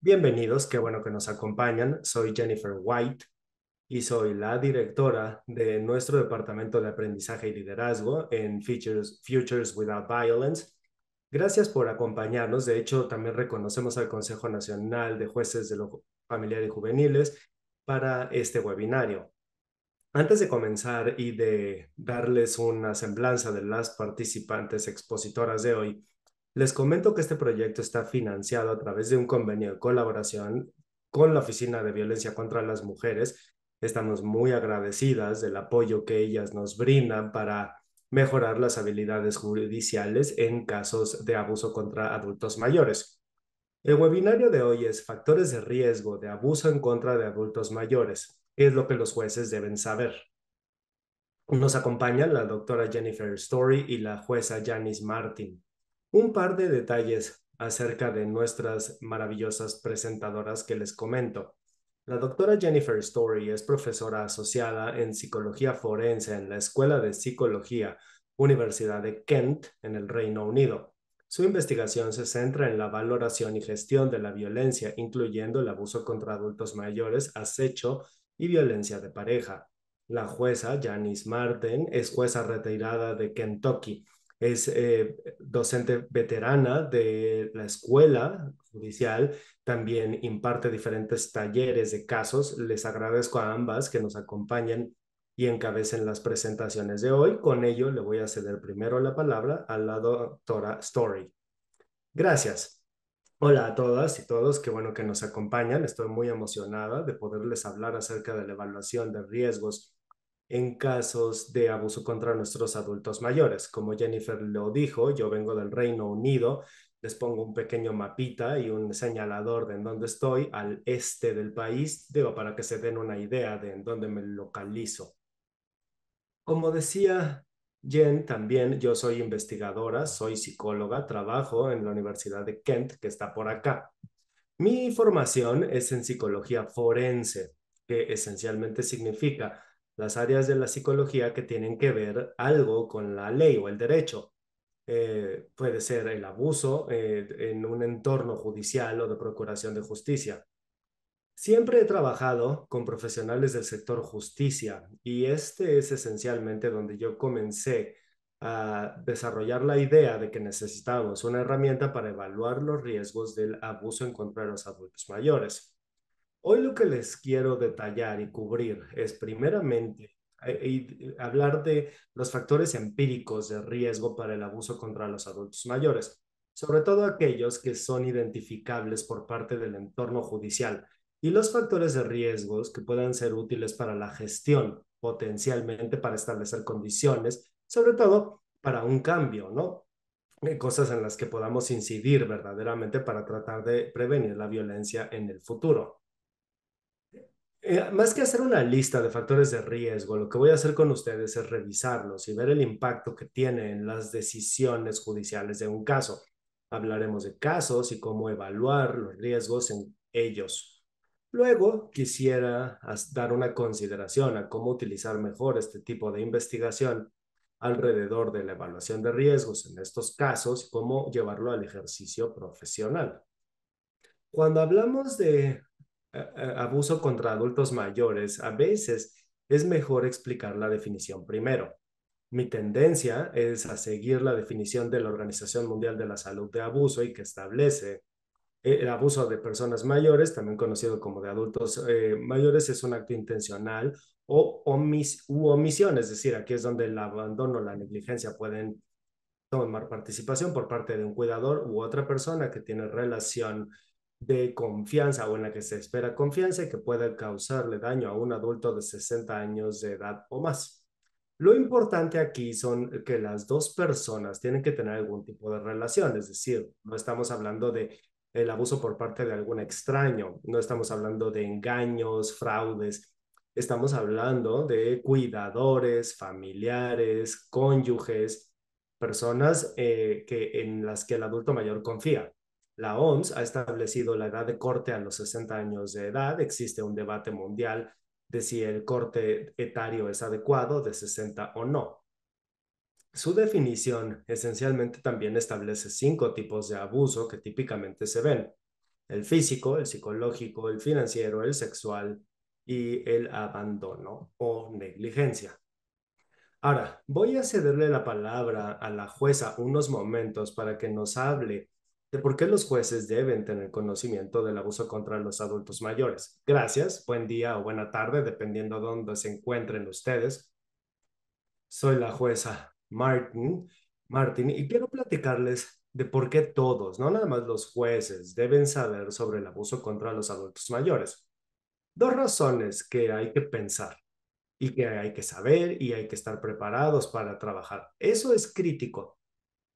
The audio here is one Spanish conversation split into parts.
Bienvenidos, qué bueno que nos acompañan. Soy Jennifer White y soy la directora de nuestro departamento de aprendizaje y liderazgo en Futures Without Violence. Gracias por acompañarnos. De hecho, también reconocemos al Consejo Nacional de Jueces de lo Familiar y Juveniles para este webinario. Antes de comenzar y de darles una semblanza de las participantes expositoras de hoy, les comento que este proyecto está financiado a través de un convenio de colaboración con la Oficina de Violencia contra las Mujeres. Estamos muy agradecidas del apoyo que ellas nos brindan para mejorar las habilidades judiciales en casos de abuso contra adultos mayores. El webinario de hoy es Factores de riesgo de abuso en contra de adultos mayores. ¿Qué es lo que los jueces deben saber? Nos acompañan la doctora Jennifer Story y la jueza Janice Martin. Un par de detalles acerca de nuestras maravillosas presentadoras que les comento. La doctora Jennifer Story es profesora asociada en psicología forense en la Escuela de Psicología, Universidad de Kent, en el Reino Unido. Su investigación se centra en la valoración y gestión de la violencia, incluyendo el abuso contra adultos mayores, acecho y violencia de pareja. La jueza Janice Martin es jueza retirada de Kentucky. Es docente veterana de la escuela judicial. También imparte diferentes talleres de casos. Les agradezco a ambas que nos acompañen y encabecen las presentaciones de hoy. Con ello, le voy a ceder primero la palabra a la doctora Story. Gracias. Hola a todas y todos, qué bueno que nos acompañan. Estoy muy emocionada de poderles hablar acerca de la evaluación de riesgos en casos de abuso contra nuestros adultos mayores. Como Jennifer lo dijo, yo vengo del Reino Unido. Les pongo un pequeño mapita y un señalador de en dónde estoy, al este del país, digo, para que se den una idea de en dónde me localizo. Como decía Jen, también yo soy investigadora, soy psicóloga, trabajo en la Universidad de Kent, que está por acá. Mi formación es en psicología forense, que esencialmente significa las áreas de la psicología que tienen que ver algo con la ley o el derecho. Puede ser el abuso en un entorno judicial o de procuración de justicia. Siempre he trabajado con profesionales del sector justicia y este es esencialmente donde yo comencé a desarrollar la idea de que necesitábamos una herramienta para evaluar los riesgos del abuso en contra de los adultos mayores. Hoy lo que les quiero detallar y cubrir es primeramente hablar de los factores empíricos de riesgo para el abuso contra los adultos mayores, sobre todo aquellos que son identificables por parte del entorno judicial y los factores de riesgos que puedan ser útiles para la gestión, potencialmente para establecer condiciones, sobre todo para un cambio, ¿no? Cosas en las que podamos incidir verdaderamente para tratar de prevenir la violencia en el futuro. Más que hacer una lista de factores de riesgo, lo que voy a hacer con ustedes es revisarlos y ver el impacto que tienen las decisiones judiciales de un caso. Hablaremos de casos y cómo evaluar los riesgos en ellos. Luego, quisiera dar una consideración a cómo utilizar mejor este tipo de investigación alrededor de la evaluación de riesgos en estos casos y cómo llevarlo al ejercicio profesional. Cuando hablamos de abuso contra adultos mayores, a veces es mejor explicar la definición primero. Mi tendencia es a seguir la definición de la Organización Mundial de la Salud de abuso y que establece el abuso de personas mayores, también conocido como de adultos mayores, es un acto intencional o omisión, es decir, aquí es donde el abandono o la negligencia pueden tomar participación por parte de un cuidador u otra persona que tiene relación de confianza o en la que se espera confianza y que puede causarle daño a un adulto de 60 años de edad o más. Lo importante aquí son que las dos personas tienen que tener algún tipo de relación, es decir, no estamos hablando de el abuso por parte de algún extraño, no estamos hablando de engaños, fraudes, estamos hablando de cuidadores, familiares, cónyuges, personas en las que el adulto mayor confía. La OMS ha establecido la edad de corte a los 60 años de edad. Existe un debate mundial de si el corte etario es adecuado de 60 o no. Su definición esencialmente también establece 5 tipos de abuso que típicamente se ven. el físico, el psicológico, el financiero, el sexual y el abandono o negligencia. Ahora, voy a cederle la palabra a la jueza unos momentos para que nos hable de por qué los jueces deben tener conocimiento del abuso contra los adultos mayores. Gracias, buen día o buena tarde, dependiendo de dónde se encuentren ustedes. Soy la jueza Martin, y quiero platicarles de por qué todos, no nada más los jueces, deben saber sobre el abuso contra los adultos mayores. Dos razones que hay que pensar y que hay que saber y hay que estar preparados para trabajar. Eso es crítico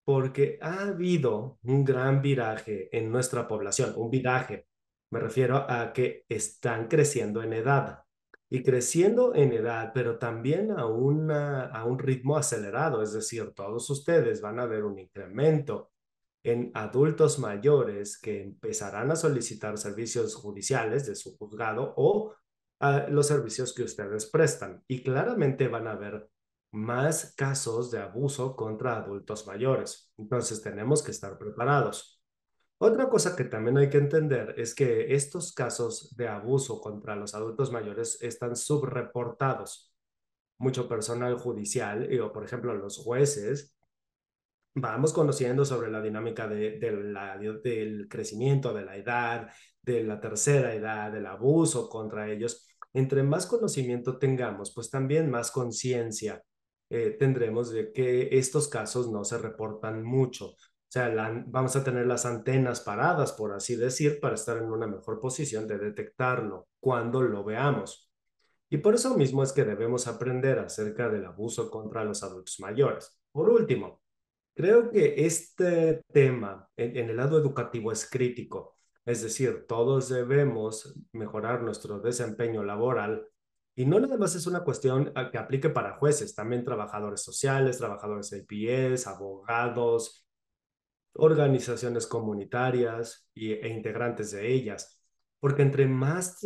porque ha habido un gran viraje en nuestra población, un viraje, me refiero a que están creciendo en edad y creciendo en edad, pero también a un ritmo acelerado, es decir, todos ustedes van a ver un incremento en adultos mayores que empezarán a solicitar servicios judiciales de su juzgado o los servicios que ustedes prestan. Y claramente van a haber más casos de abuso contra adultos mayores. Entonces tenemos que estar preparados. Otra cosa que también hay que entender es que estos casos de abuso contra los adultos mayores están subreportados. Mucho personal judicial, o por ejemplo los jueces, vamos conociendo sobre la dinámica del crecimiento de la edad, de la tercera edad, del abuso contra ellos. Entre más conocimiento tengamos, pues también más conciencia tendremos de que estos casos no se reportan mucho. O sea, vamos a tener las antenas paradas, por así decir, para estar en una mejor posición de detectarlo cuando lo veamos. Y por eso mismo es que debemos aprender acerca del abuso contra los adultos mayores. Por último, creo que este tema en el lado educativo es crítico, es decir, todos debemos mejorar nuestro desempeño laboral y no nada más es una cuestión que aplique para jueces, también trabajadores sociales, trabajadores APS, abogados, organizaciones comunitarias e integrantes de ellas, porque entre más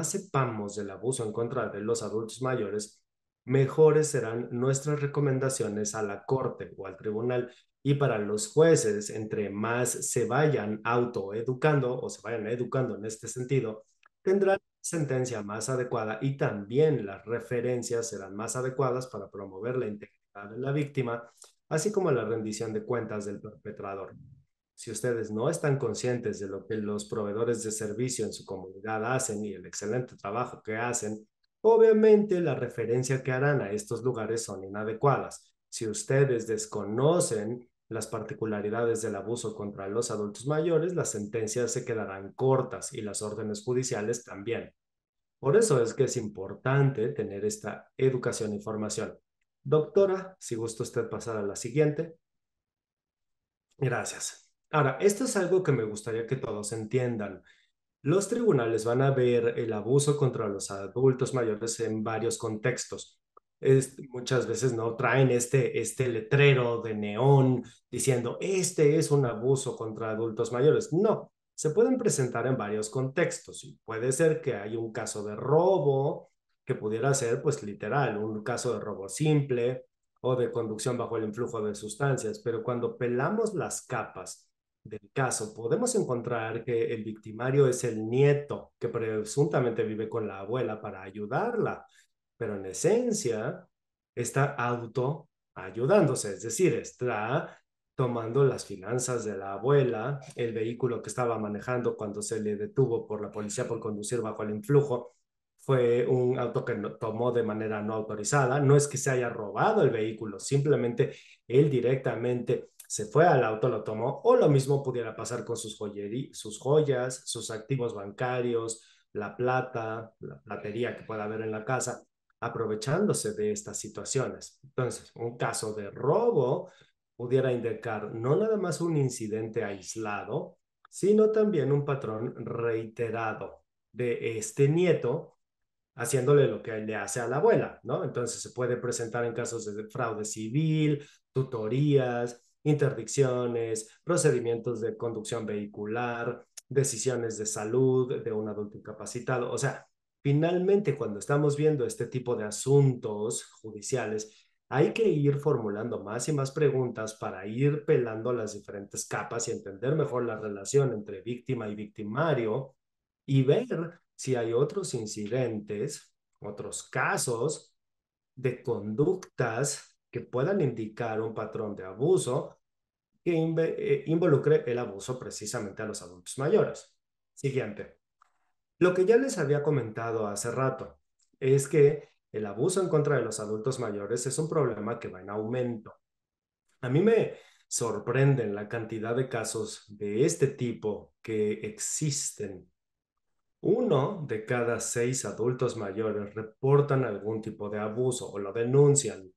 sepamos del abuso en contra de los adultos mayores, mejores serán nuestras recomendaciones a la corte o al tribunal. Y para los jueces, entre más se vayan autoeducando o se vayan educando en este sentido, tendrán sentencia más adecuada y también las referencias serán más adecuadas para promover la integridad de la víctima, así como la rendición de cuentas del perpetrador. Si ustedes no están conscientes de lo que los proveedores de servicio en su comunidad hacen y el excelente trabajo que hacen, obviamente la referencia que harán a estos lugares son inadecuadas. Si ustedes desconocen las particularidades del abuso contra los adultos mayores, las sentencias se quedarán cortas y las órdenes judiciales también. Por eso es que es importante tener esta educación y formación. Doctora, si gusta usted pasar a la siguiente. Gracias. Ahora, esto es algo que me gustaría que todos entiendan. Los tribunales van a ver el abuso contra los adultos mayores en varios contextos. Muchas veces no traen este letrero de neón diciendo, este es un abuso contra adultos mayores. No, se pueden presentar en varios contextos. Y puede ser que hay un caso de robo, que pudiera ser pues literal, un caso de robo simple o de conducción bajo el influjo de sustancias, pero cuando pelamos las capas del caso, podemos encontrar que el victimario es el nieto que presuntamente vive con la abuela para ayudarla, pero en esencia está auto ayudándose, es decir, está tomando las finanzas de la abuela, el vehículo que estaba manejando cuando se le detuvo por la policía por conducir bajo el influjo. Fue un auto que tomó de manera no autorizada. No es que se haya robado el vehículo, simplemente él directamente se fue al auto, lo tomó, o lo mismo pudiera pasar con sus joyas, sus activos bancarios, la plata, la platería que pueda haber en la casa, aprovechándose de estas situaciones. Entonces, un caso de robo pudiera indicar no nada más un incidente aislado, sino también un patrón reiterado de este nieto haciéndole lo que le hace a la abuela, ¿no? Entonces se puede presentar en casos de fraude civil, tutorías, interdicciones, procedimientos de conducción vehicular, decisiones de salud de un adulto incapacitado. O sea, finalmente cuando estamos viendo este tipo de asuntos judiciales, hay que ir formulando más y más preguntas para ir pelando las diferentes capas y entender mejor la relación entre víctima y victimario y ver si hay otros incidentes, otros casos de conductas que puedan indicar un patrón de abuso que involucre el abuso precisamente a los adultos mayores. Siguiente. Lo que ya les había comentado hace rato es que el abuso en contra de los adultos mayores es un problema que va en aumento. A mí me sorprenden la cantidad de casos de este tipo que existen. Uno de cada 6 adultos mayores reportan algún tipo de abuso o lo denuncian.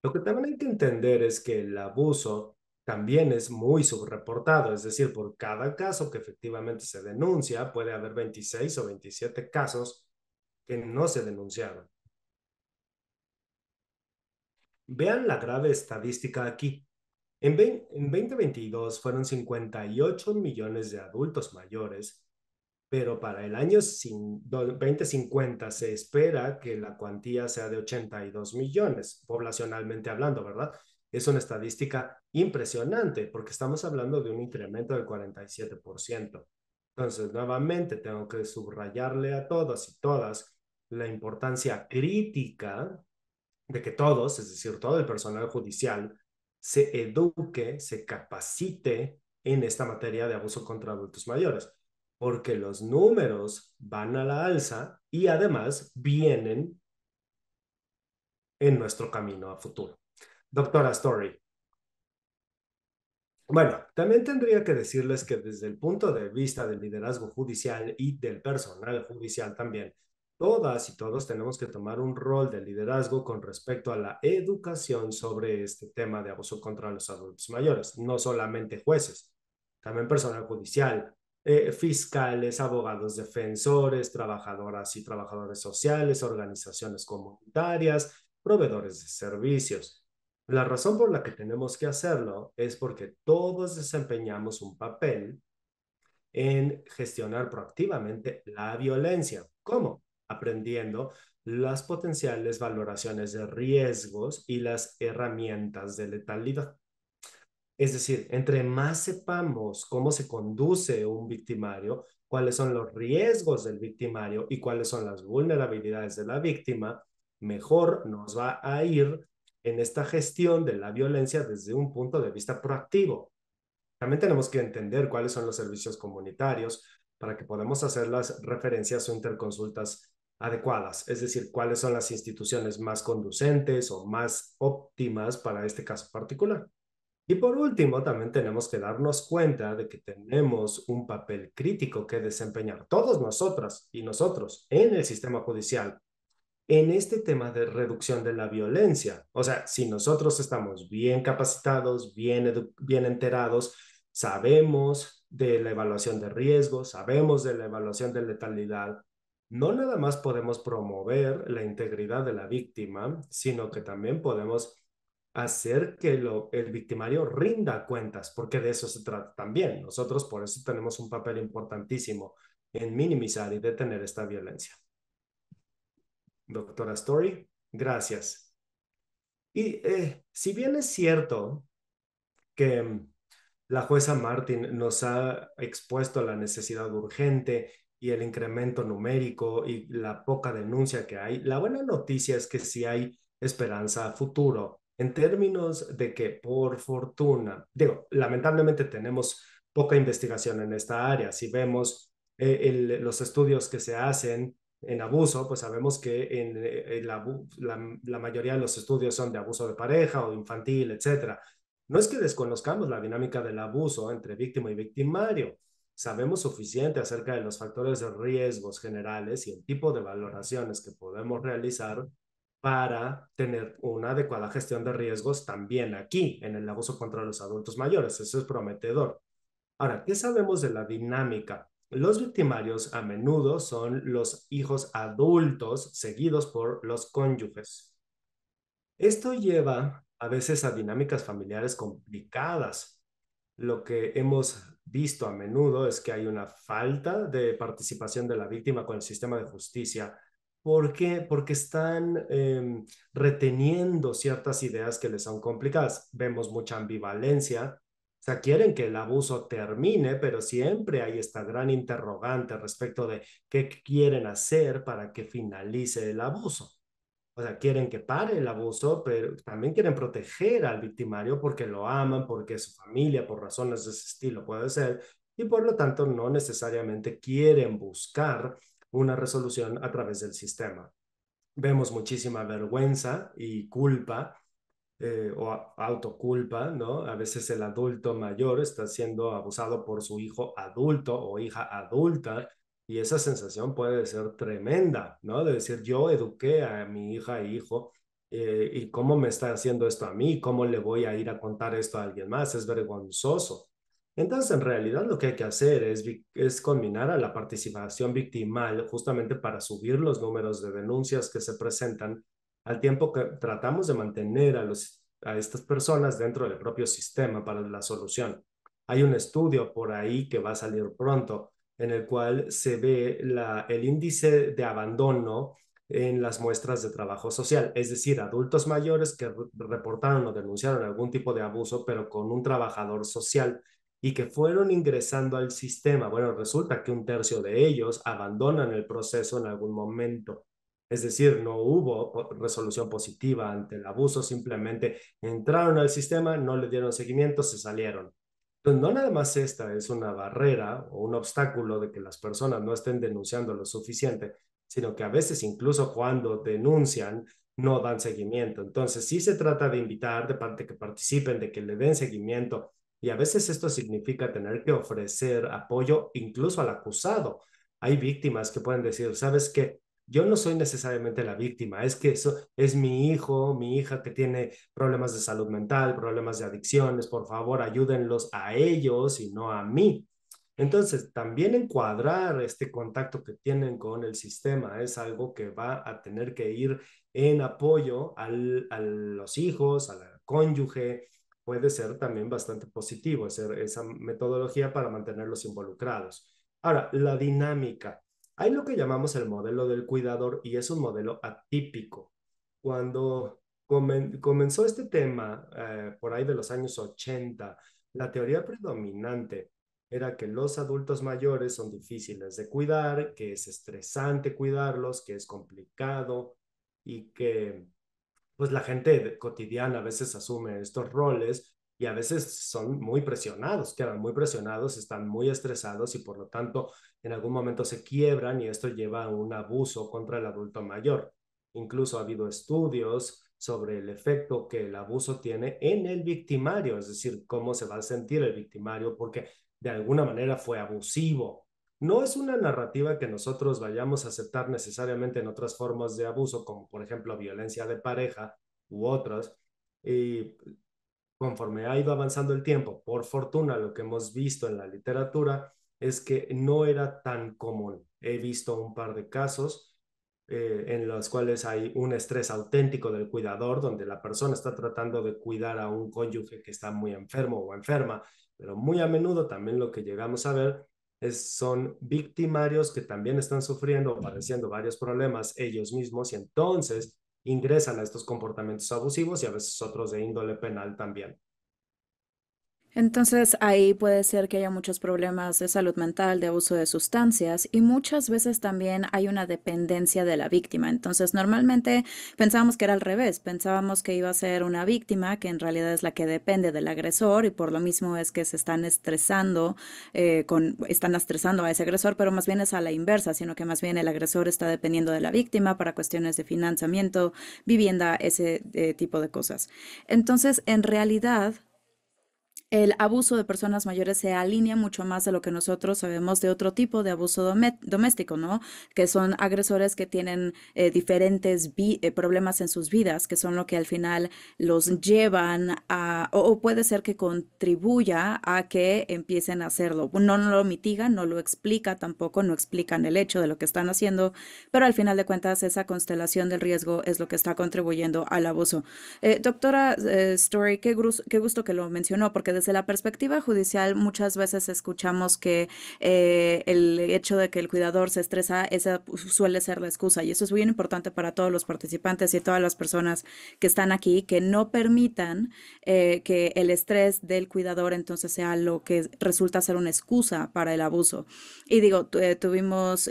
Lo que también hay que entender es que el abuso también es muy subreportado, es decir, por cada caso que efectivamente se denuncia, puede haber 26 o 27 casos que no se denunciaron. Vean la grave estadística aquí. En 2022 fueron 58 millones de adultos mayores, pero para el año 2050 se espera que la cuantía sea de 82 millones, poblacionalmente hablando, ¿verdad? Es una estadística impresionante porque estamos hablando de un incremento del 47%. Entonces, nuevamente, tengo que subrayarle a todos y todas la importancia crítica de que todos, es decir, todo el personal judicial, se eduque, se capacite en esta materia de abuso contra adultos mayores, porque los números van a la alza y además vienen en nuestro camino a futuro. Doctora Story, bueno, también tendría que decirles que desde el punto de vista del liderazgo judicial y del personal judicial también, todas y todos tenemos que tomar un rol de liderazgo con respecto a la educación sobre este tema de abuso contra los adultos mayores, no solamente jueces, también personal judicial, fiscales, abogados defensores, trabajadoras y trabajadores sociales, organizaciones comunitarias, proveedores de servicios. La razón por la que tenemos que hacerlo es porque todos desempeñamos un papel en gestionar proactivamente la violencia. ¿Cómo? Aprendiendo las potenciales valoraciones de riesgos y las herramientas de letalidad. Es decir, entre más sepamos cómo se conduce un victimario, cuáles son los riesgos del victimario y cuáles son las vulnerabilidades de la víctima, mejor nos va a ir en esta gestión de la violencia desde un punto de vista proactivo. También tenemos que entender cuáles son los servicios comunitarios para que podamos hacer las referencias o interconsultas adecuadas, es decir, cuáles son las instituciones más conducentes o más óptimas para este caso particular. Y por último, también tenemos que darnos cuenta de que tenemos un papel crítico que desempeñar todos nosotras y nosotros en el sistema judicial en este tema de reducción de la violencia. O sea, si nosotros estamos bien capacitados, bien enterados, sabemos de la evaluación de riesgos, sabemos de la evaluación de letalidad, no nada más podemos promover la integridad de la víctima, sino que también podemos hacer que el victimario rinda cuentas, porque de eso se trata también. Nosotros por eso tenemos un papel importantísimo en minimizar y detener esta violencia. Doctora Story, gracias. Y si bien es cierto que la jueza Martin nos ha expuesto la necesidad urgente y el incremento numérico y la poca denuncia que hay, la buena noticia es que sí hay esperanza a futuro en términos de que por fortuna, digo, lamentablemente tenemos poca investigación en esta área. Si vemos los estudios que se hacen en abuso, pues sabemos que la mayoría de los estudios son de abuso de pareja o infantil, etcétera. No es que desconozcamos la dinámica del abuso entre víctima y victimario. Sabemos suficiente acerca de los factores de riesgos generales y el tipo de valoraciones que podemos realizar para tener una adecuada gestión de riesgos también aquí en el abuso contra los adultos mayores. Eso es prometedor. Ahora, ¿qué sabemos de la dinámica? Los victimarios a menudo son los hijos adultos seguidos por los cónyuges. Esto lleva a veces a dinámicas familiares complicadas. Lo que hemos visto a menudo es que hay una falta de participación de la víctima con el sistema de justicia ¿Por qué? Porque están reteniendo ciertas ideas que les son complicadas. Vemos mucha ambivalencia. O sea, quieren que el abuso termine, pero siempre hay esta gran interrogante respecto de qué quieren hacer para que finalice el abuso. O sea, quieren que pare el abuso, pero también quieren proteger al victimario porque lo aman, porque es su familia, por razones de ese estilo puede ser, y por lo tanto no necesariamente quieren buscar una resolución a través del sistema. Vemos muchísima vergüenza y culpa o autoculpa, ¿no? A veces el adulto mayor está siendo abusado por su hijo adulto o hija adulta y esa sensación puede ser tremenda, ¿no? De decir, yo eduqué a mi hija e hijo y cómo me está haciendo esto a mí, cómo le voy a ir a contar esto a alguien más, es vergonzoso. Entonces, en realidad lo que hay que hacer es combinar a la participación victimal justamente para subir los números de denuncias que se presentan al tiempo que tratamos de mantener a estas personas dentro del propio sistema para la solución. Hay un estudio por ahí que va a salir pronto en el cual se ve el índice de abandono en las muestras de trabajo social, es decir, adultos mayores que reportaron o denunciaron algún tipo de abuso, pero con un trabajador social y que fueron ingresando al sistema. Bueno, resulta que un tercio de ellos abandonan el proceso en algún momento. Es decir, no hubo resolución positiva ante el abuso, simplemente entraron al sistema, no le dieron seguimiento, se salieron. Entonces, no nada más esta es una barrera o un obstáculo de que las personas no estén denunciando lo suficiente, sino que a veces incluso cuando denuncian no dan seguimiento. Entonces, sí se trata de invitar de parte que participen, de que le den seguimiento y a veces esto significa tener que ofrecer apoyo incluso al acusado. Hay víctimas que pueden decir, ¿sabes qué? Yo no soy necesariamente la víctima, es que eso es mi hijo, mi hija que tiene problemas de salud mental, problemas de adicciones, por favor, ayúdenlos a ellos y no a mí. Entonces, también encuadrar este contacto que tienen con el sistema es algo que va a tener que ir en apoyo a los hijos, a la cónyuge, puede ser también bastante positivo esa metodología para mantenerlos involucrados. Ahora, la dinámica. Hay lo que llamamos el modelo del cuidador y es un modelo atípico. Cuando comenzó este tema por ahí de los años 80, la teoría predominante era que los adultos mayores son difíciles de cuidar, que es estresante cuidarlos, que es complicado y que pues la gente cotidiana a veces asume estos roles y a veces son muy presionados, quedan muy presionados, están muy estresados y por lo tanto en algún momento se quiebran y esto lleva a un abuso contra el adulto mayor. Incluso ha habido estudios sobre el efecto que el abuso tiene en el victimario, es decir, cómo se va a sentir el victimario porque de alguna manera fue abusivo. No es una narrativa que nosotros vayamos a aceptar necesariamente en otras formas de abuso, como por ejemplo violencia de pareja u otras. Y conforme ha ido avanzando el tiempo, por fortuna, lo que hemos visto en la literatura es que no era tan común. He visto un par de casos en los cuales hay un estrés auténtico del cuidador, donde la persona está tratando de cuidar a un cónyuge que está muy enfermo o enferma, pero muy a menudo también lo que llegamos a ver son victimarios que también están sufriendo o padeciendo varios problemas ellos mismos y entonces ingresan a estos comportamientos abusivos y a veces otros de índole penal también. Entonces ahí puede ser que haya muchos problemas de salud mental, de abuso de sustancias y muchas veces también hay una dependencia de la víctima. Entonces normalmente pensábamos que era al revés, pensábamos que iba a ser una víctima que en realidad es la que depende del agresor y por lo mismo es que se están estresando, están estresando a ese agresor, pero más bien es a la inversa, sino que más bien el agresor está dependiendo de la víctima para cuestiones de financiamiento, vivienda, ese tipo de cosas. Entonces en realidad el abuso de personas mayores se alinea mucho más de lo que nosotros sabemos de otro tipo de abuso doméstico, ¿no? Que son agresores que tienen diferentes problemas en sus vidas, que son lo que al final los llevan o puede ser que contribuya a que empiecen a hacerlo. No lo mitigan, no lo explica tampoco, no explican el hecho de lo que están haciendo, pero al final de cuentas esa constelación del riesgo es lo que está contribuyendo al abuso. Doctora Story, qué gusto que lo mencionó, porque desde la perspectiva judicial muchas veces escuchamos que el hecho de que el cuidador se estresa, esa suele ser la excusa. Y eso es muy importante para todos los participantes y todas las personas que están aquí, que no permitan que el estrés del cuidador entonces sea lo que resulta ser una excusa para el abuso. Y digo, tuvimos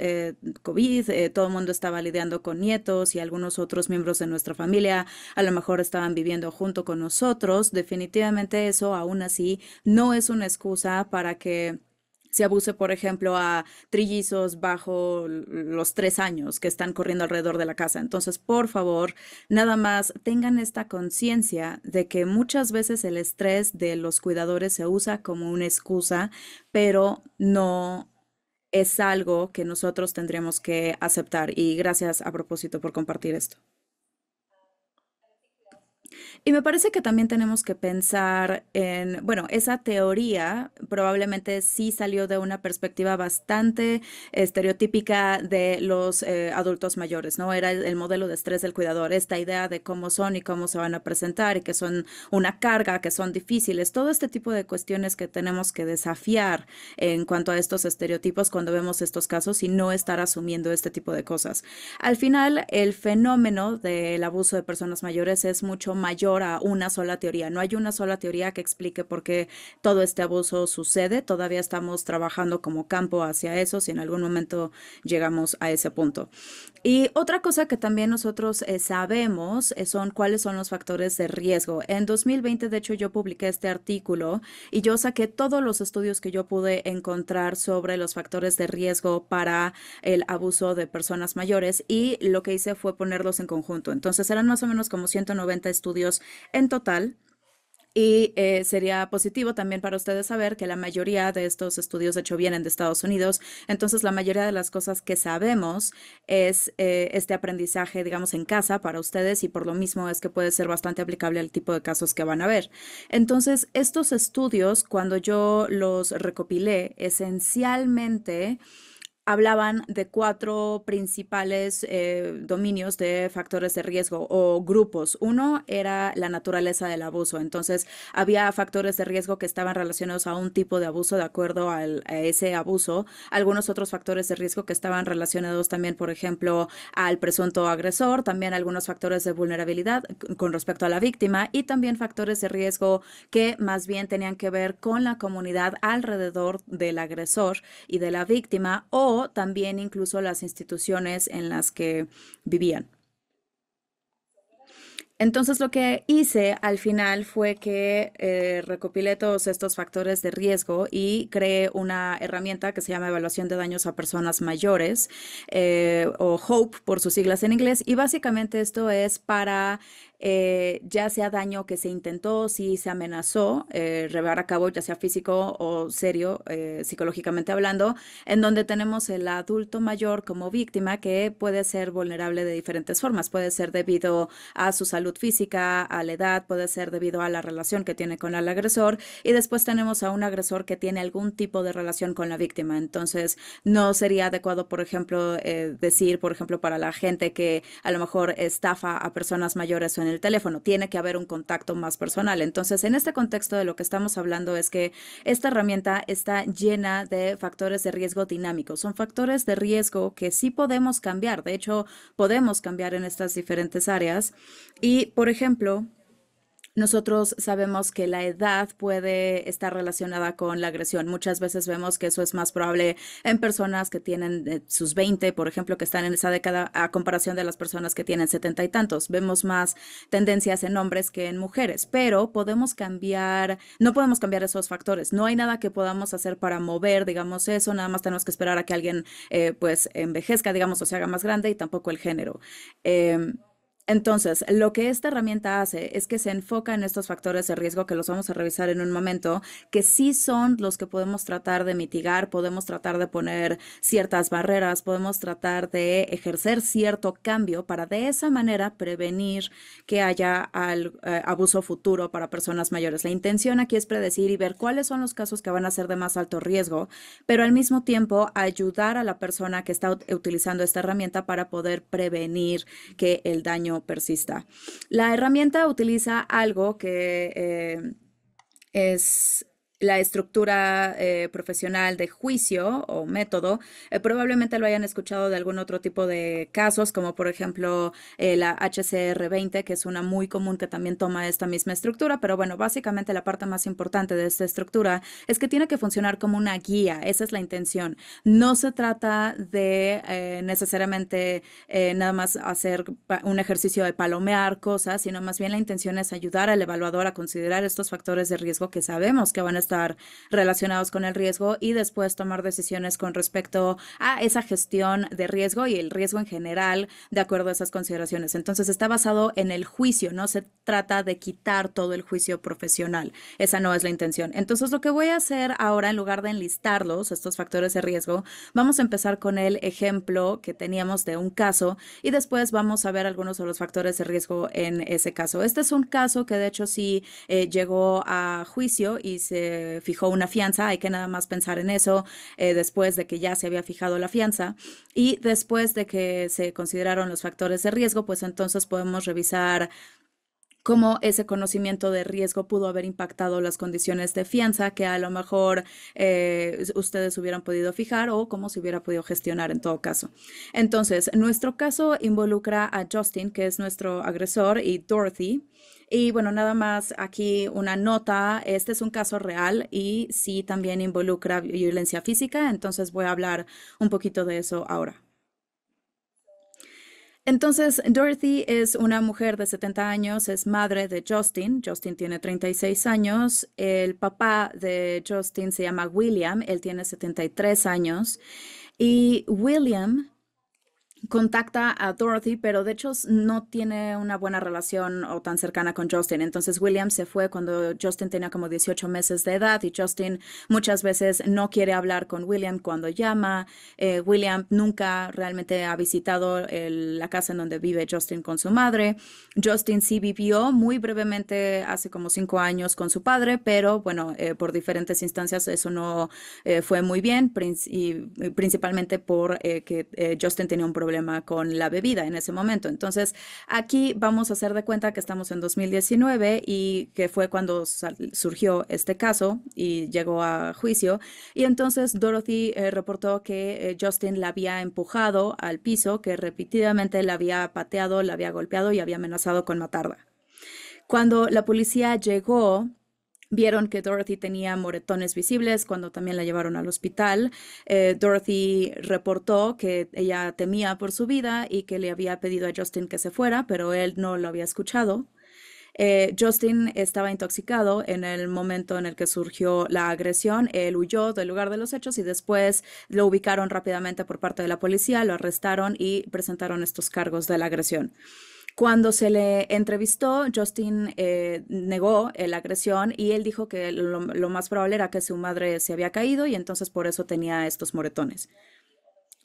COVID, todo el mundo estaba lidiando con nietos y algunos otros miembros de nuestra familia a lo mejor estaban viviendo junto con nosotros. Definitivamente eso aún así no es una excusa para que se abuse, por ejemplo, a trillizos bajo los 3 años que están corriendo alrededor de la casa. Entonces, por favor, nada más tengan esta conciencia de que muchas veces el estrés de los cuidadores se usa como una excusa, pero no es algo que nosotros tendríamos que aceptar. Y gracias a propósito por compartir esto. Y me parece que también tenemos que pensar en, bueno, esa teoría probablemente sí salió de una perspectiva bastante estereotípica de los adultos mayores, ¿no? Era el modelo de estrés del cuidador, esta idea de cómo son y cómo se van a presentar y que son una carga, que son difíciles, todo este tipo de cuestiones que tenemos que desafiar en cuanto a estos estereotipos cuando vemos estos casos y no estar asumiendo este tipo de cosas. Al final, el fenómeno del abuso de personas mayores es mucho mayor a una sola teoría. No hay una sola teoría que explique por qué todo este abuso sucede. Todavía estamos trabajando como campo hacia eso, si en algún momento llegamos a ese punto. Y otra cosa que también nosotros sabemos son cuáles son los factores de riesgo. En 2020, de hecho, yo publiqué este artículo y yo saqué todos los estudios que yo pude encontrar sobre los factores de riesgo para el abuso de personas mayores y lo que hice fue ponerlos en conjunto. Entonces eran más o menos como 190 estudios en total. Y sería positivo también para ustedes saber que la mayoría de estos estudios, de hecho, vienen de Estados Unidos. Entonces, la mayoría de las cosas que sabemos es este aprendizaje, digamos, en casa para ustedes y por lo mismo es que puede ser bastante aplicable al tipo de casos que van a ver. Entonces, estos estudios, cuando yo los recopilé, esencialmente hablaban de cuatro principales dominios de factores de riesgo o grupos. Uno era la naturaleza del abuso. Entonces, había factores de riesgo que estaban relacionados a un tipo de abuso de acuerdo a ese abuso. Algunos otros factores de riesgo que estaban relacionados también, por ejemplo, al presunto agresor. También algunos factores de vulnerabilidad con respecto a la víctima y también factores de riesgo que más bien tenían que ver con la comunidad alrededor del agresor y de la víctima o también incluso las instituciones en las que vivían. Entonces lo que hice al final fue que recopilé todos estos factores de riesgo y creé una herramienta que se llama evaluación de daños a personas mayores o HOPE por sus siglas en inglés. Y básicamente esto es para ya sea daño que se intentó, si se amenazó, llevar a cabo, ya sea físico o serio, psicológicamente hablando, en donde tenemos el adulto mayor como víctima que puede ser vulnerable de diferentes formas. Puede ser debido a su salud física, a la edad, puede ser debido a la relación que tiene con el agresor y después tenemos a un agresor que tiene algún tipo de relación con la víctima. Entonces, no sería adecuado, por ejemplo, decir, por ejemplo, para la gente que a lo mejor estafa a personas mayores o en el teléfono, tiene que haber un contacto más personal. Entonces, en este contexto de lo que estamos hablando es que esta herramienta está llena de factores de riesgo dinámicos. Son factores de riesgo que sí podemos cambiar. De hecho, podemos cambiar en estas diferentes áreas. Y, por ejemplo, nosotros sabemos que la edad puede estar relacionada con la agresión. Muchas veces vemos que eso es más probable en personas que tienen sus 20, por ejemplo, que están en esa década, a comparación de las personas que tienen 70 y tantos. Vemos más tendencias en hombres que en mujeres, pero podemos cambiar, no podemos cambiar esos factores. No hay nada que podamos hacer para mover, digamos, eso. Nada más tenemos que esperar a que alguien, pues, envejezca, digamos, o se haga más grande y tampoco el género. Em, entonces, lo que esta herramienta hace es que se enfoca en estos factores de riesgo que los vamos a revisar en un momento, que sí son los que podemos tratar de mitigar, podemos tratar de poner ciertas barreras, podemos tratar de ejercer cierto cambio para de esa manera prevenir que haya abuso futuro para personas mayores. La intención aquí es predecir y ver cuáles son los casos que van a ser de más alto riesgo, pero al mismo tiempo ayudar a la persona que está utilizando esta herramienta para poder prevenir que el daño persista. La herramienta utiliza algo que es la estructura profesional de juicio o método. Probablemente lo hayan escuchado de algún otro tipo de casos, como por ejemplo la HCR 20, que es una muy común que también toma esta misma estructura, pero bueno, básicamente la parte más importante de esta estructura es que tiene que funcionar como una guía, esa es la intención. No se trata de necesariamente nada más hacer un ejercicio de palomear cosas, sino más bien la intención es ayudar al evaluador a considerar estos factores de riesgo que sabemos que van a estar relacionados con el riesgo y después tomar decisiones con respecto a esa gestión de riesgo y el riesgo en general de acuerdo a esas consideraciones. Entonces está basado en el juicio, no se trata de quitar todo el juicio profesional. Esa no es la intención. Entonces lo que voy a hacer ahora, en lugar de enlistarlos, estos factores de riesgo, vamos a empezar con el ejemplo que teníamos de un caso y después vamos a ver algunos de los factores de riesgo en ese caso. Este es un caso que de hecho sí llegó a juicio y se fijó una fianza. Hay que nada más pensar en eso después de que ya se había fijado la fianza y después de que se consideraron los factores de riesgo, pues entonces podemos revisar cómo ese conocimiento de riesgo pudo haber impactado las condiciones de fianza que a lo mejor ustedes hubieran podido fijar o cómo se hubiera podido gestionar en todo caso. Entonces, nuestro caso involucra a Justin, que es nuestro agresor, y Dorothy. Y bueno, nada más aquí una nota, este es un caso real y sí también involucra violencia física, entonces voy a hablar un poquito de eso ahora. Entonces, Dorothy es una mujer de 70 años, es madre de Justin. Justin tiene 36 años. El papá de Justin se llama William, él tiene 73 años. Y William contacta a Dorothy, pero de hecho no tiene una buena relación o tan cercana con Justin. Entonces William se fue cuando Justin tenía como 18 meses de edad y Justin muchas veces no quiere hablar con William cuando llama. William nunca realmente ha visitado la casa en donde vive Justin con su madre. Justin sí vivió muy brevemente hace como 5 años con su padre, pero bueno, por diferentes instancias eso no fue muy bien, principalmente por que Justin tenía un problema con la bebida en ese momento. Entonces, aquí vamos a hacer de cuenta que estamos en 2019 y que fue cuando surgió este caso y llegó a juicio. Y entonces Dorothy reportó que Justin la había empujado al piso, que repetidamente la había pateado, la había golpeado y había amenazado con matarla. Cuando la policía llegó, vieron que Dorothy tenía moretones visibles cuando también la llevaron al hospital. Dorothy reportó que ella temía por su vida y que le había pedido a Justin que se fuera, pero él no lo había escuchado. Justin estaba intoxicado en el momento en el que surgió la agresión. Él huyó del lugar de los hechos y después lo ubicaron rápidamente por parte de la policía, lo arrestaron y presentaron estos cargos de la agresión. Cuando se le entrevistó, Justin negó la agresión y él dijo que lo más probable era que su madre se había caído y entonces por eso tenía estos moretones.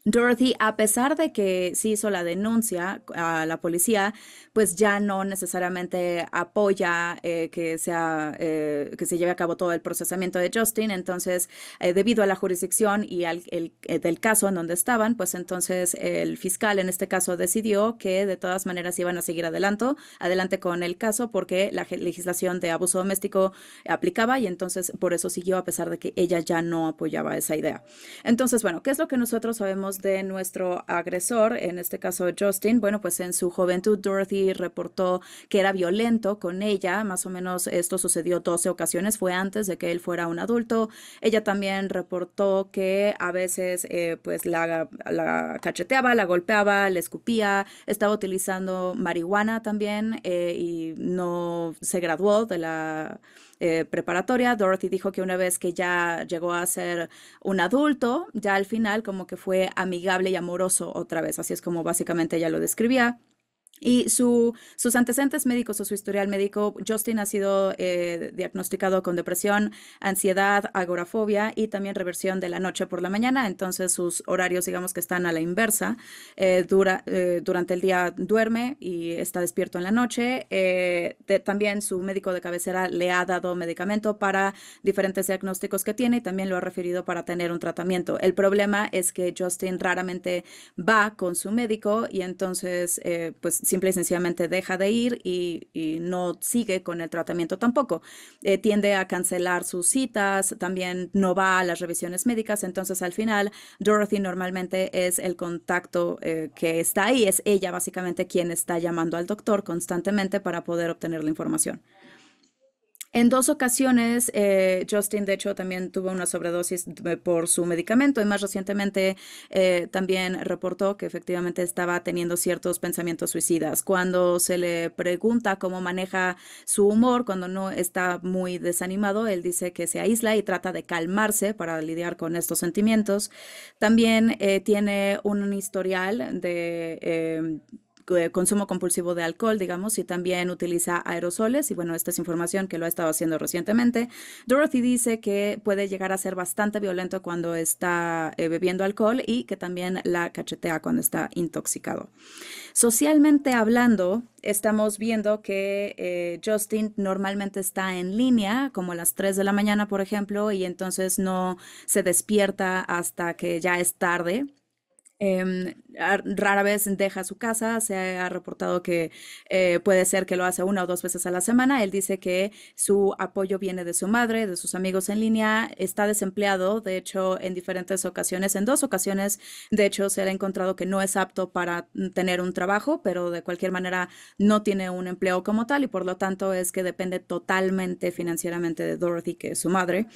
Dorothy, a pesar de que sí hizo la denuncia a la policía, pues ya no necesariamente apoya que se lleve a cabo todo el procesamiento de Justin. Entonces, debido a la jurisdicción y del caso en donde estaban, pues entonces el fiscal en este caso decidió que de todas maneras iban a seguir adelante con el caso porque la legislación de abuso doméstico aplicaba y entonces por eso siguió a pesar de que ella ya no apoyaba esa idea. Entonces, bueno, ¿qué es lo que nosotros sabemos de nuestro agresor, en este caso Justin? Bueno, pues en su juventud Dorothy reportó que era violento con ella, más o menos esto sucedió 12 ocasiones, fue antes de que él fuera un adulto. Ella también reportó que a veces pues la cacheteaba, la golpeaba, le escupía, estaba utilizando marihuana también y no se graduó de la preparatoria. Dorothy dijo que una vez que ya llegó a ser un adulto, ya al final como que fue amigable y amoroso otra vez, así es como básicamente ella lo describía. Y sus antecedentes médicos o su historial médico, Justin ha sido diagnosticado con depresión, ansiedad, agorafobia y también reversión de la noche por la mañana. Entonces sus horarios, digamos que están a la inversa. Durante el día duerme y está despierto en la noche. También su médico de cabecera le ha dado medicamento para diferentes diagnósticos que tiene y también lo ha referido para tener un tratamiento. El problema es que Justin raramente va con su médico y entonces pues simple y sencillamente deja de ir y no sigue con el tratamiento tampoco. Tiende a cancelar sus citas, también no va a las revisiones médicas, entonces al final Dorothy normalmente es el contacto que está ahí, es ella básicamente quien está llamando al doctor constantemente para poder obtener la información. En dos ocasiones, Justin, de hecho, también tuvo una sobredosis por su medicamento y más recientemente también reportó que efectivamente estaba teniendo ciertos pensamientos suicidas. Cuando se le pregunta cómo maneja su humor, cuando no está muy desanimado, él dice que se aísla y trata de calmarse para lidiar con estos sentimientos. También tiene un historial de consumo compulsivo de alcohol, digamos, y también utiliza aerosoles, y bueno, esta es información que lo ha estado haciendo recientemente. Dorothy dice que puede llegar a ser bastante violento cuando está bebiendo alcohol y que también la cachetea cuando está intoxicado. Socialmente hablando, estamos viendo que Justin normalmente está en línea, como a las 3 de la mañana, por ejemplo, y entonces no se despierta hasta que ya es tarde. Rara vez deja su casa, se ha reportado que puede ser que lo hace una o dos veces a la semana. Él dice que su apoyo viene de su madre, de sus amigos en línea, está desempleado, de hecho, en diferentes ocasiones, en dos ocasiones, de hecho, se le ha encontrado que no es apto para tener un trabajo, pero de cualquier manera no tiene un empleo como tal y por lo tanto es que depende totalmente financieramente de Dorothy, que es su madre.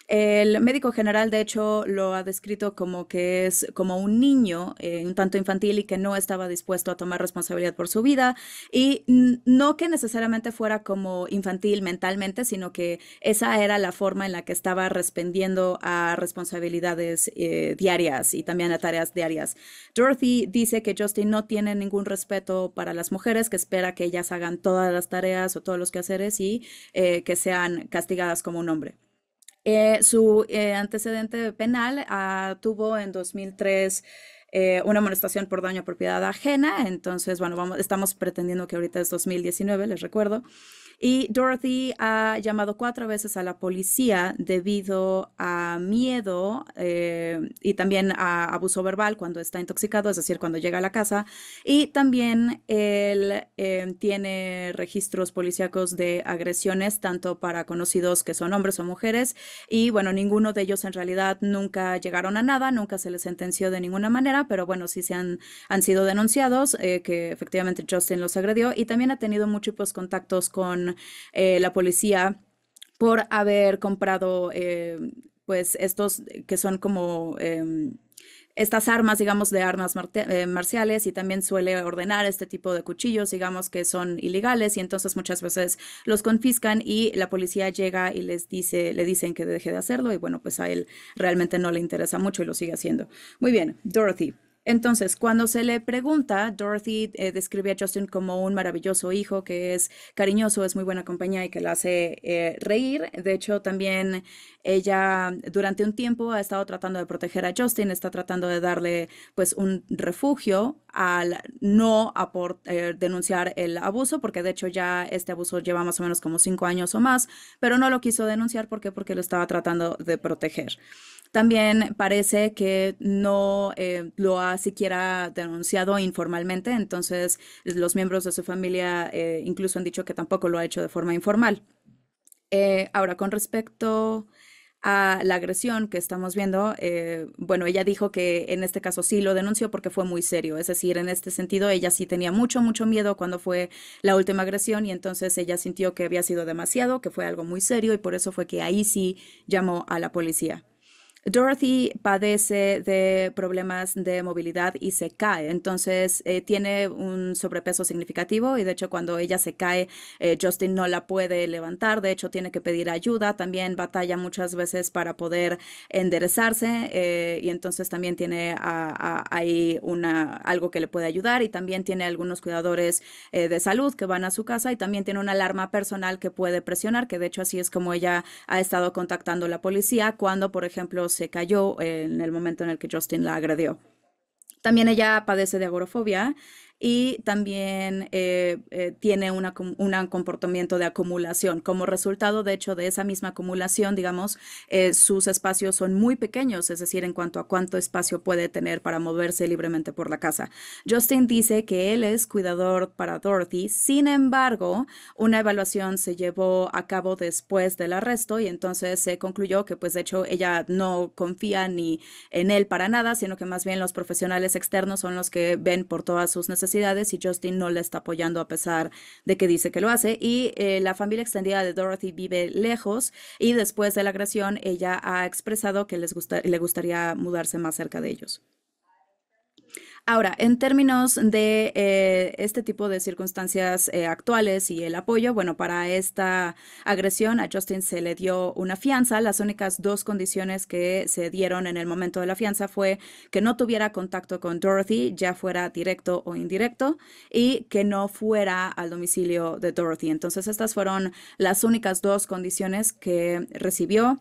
El médico general, de hecho, lo ha descrito como que es como un niño, un tanto infantil y que no estaba dispuesto a tomar responsabilidad por su vida. Y no que necesariamente fuera como infantil mentalmente, sino que esa era la forma en la que estaba respondiendo a responsabilidades diarias y también a tareas diarias. Dorothy dice que Justin no tiene ningún respeto para las mujeres, que espera que ellas hagan todas las tareas o todos los quehaceres y que sean castigadas como un hombre. Su antecedente penal tuvo en 2003 una amonestación por daño a propiedad ajena, entonces, bueno, estamos pretendiendo que ahorita es 2019, les recuerdo. Y Dorothy ha llamado 4 veces a la policía debido a miedo y también a abuso verbal cuando está intoxicado, es decir, cuando llega a la casa. Y también él tiene registros policíacos de agresiones, tanto para conocidos que son hombres o mujeres. Y bueno, ninguno de ellos en realidad nunca llegaron a nada, nunca se les sentenció de ninguna manera, pero bueno, sí han sido denunciados, que efectivamente Justin los agredió y también ha tenido múltiples contactos con la policía por haber comprado pues estos que son como estas armas, digamos, de armas marciales y también suele ordenar este tipo de cuchillos, digamos, que son ilegales y entonces muchas veces los confiscan y la policía llega y le dicen que deje de hacerlo y bueno, pues a él realmente no le interesa mucho y lo sigue haciendo. Muy bien, Dorothy. Entonces, cuando se le pregunta, Dorothy describe a Justin como un maravilloso hijo que es cariñoso, es muy buena compañía y que la hace reír. De hecho, también ella durante un tiempo ha estado tratando de proteger a Justin, está tratando de darle pues un refugio al no denunciar el abuso, porque de hecho ya este abuso lleva más o menos como 5 años o más, pero no lo quiso denunciar. ¿Por qué? Porque lo estaba tratando de proteger. También parece que no lo ha siquiera denunciado informalmente, entonces los miembros de su familia incluso han dicho que tampoco lo ha hecho de forma informal. Ahora, con respecto a la agresión que estamos viendo, bueno, ella dijo que en este caso sí lo denunció porque fue muy serio, es decir, en este sentido ella sí tenía mucho, mucho miedo cuando fue la última agresión y entonces ella sintió que había sido demasiado, que fue algo muy serio y por eso fue que ahí sí llamó a la policía. Dorothy padece de problemas de movilidad y se cae, entonces tiene un sobrepeso significativo y de hecho cuando ella se cae, Justin no la puede levantar, de hecho tiene que pedir ayuda, también batalla muchas veces para poder enderezarse y entonces también tiene ahí algo que le puede ayudar y también tiene algunos cuidadores de salud que van a su casa y también tiene una alarma personal que puede presionar, que de hecho así es como ella ha estado contactando a la policía cuando, por ejemplo, se cayó en el momento en el que Justin la agredió. También ella padece de agorafobia y también tiene un comportamiento de acumulación. Como resultado, de hecho, de esa misma acumulación, digamos, sus espacios son muy pequeños, es decir, en cuanto a cuánto espacio puede tener para moverse libremente por la casa. Justin dice que él es cuidador para Dorothy, sin embargo, una evaluación se llevó a cabo después del arresto y entonces se concluyó que pues de hecho ella no confía ni en él para nada, sino que más bien los profesionales externos son los que ven por todas sus necesidades y Justin no le está apoyando a pesar de que dice que lo hace. Y la familia extendida de Dorothy vive lejos y después de la agresión ella ha expresado que le gustaría mudarse más cerca de ellos. Ahora, en términos de este tipo de circunstancias actuales y el apoyo, bueno, para esta agresión a Justin se le dio una fianza. Las únicas dos condiciones que se dieron en el momento de la fianza fue que no tuviera contacto con Dorothy, ya fuera directo o indirecto, y que no fuera al domicilio de Dorothy. Entonces, estas fueron las únicas dos condiciones que recibió.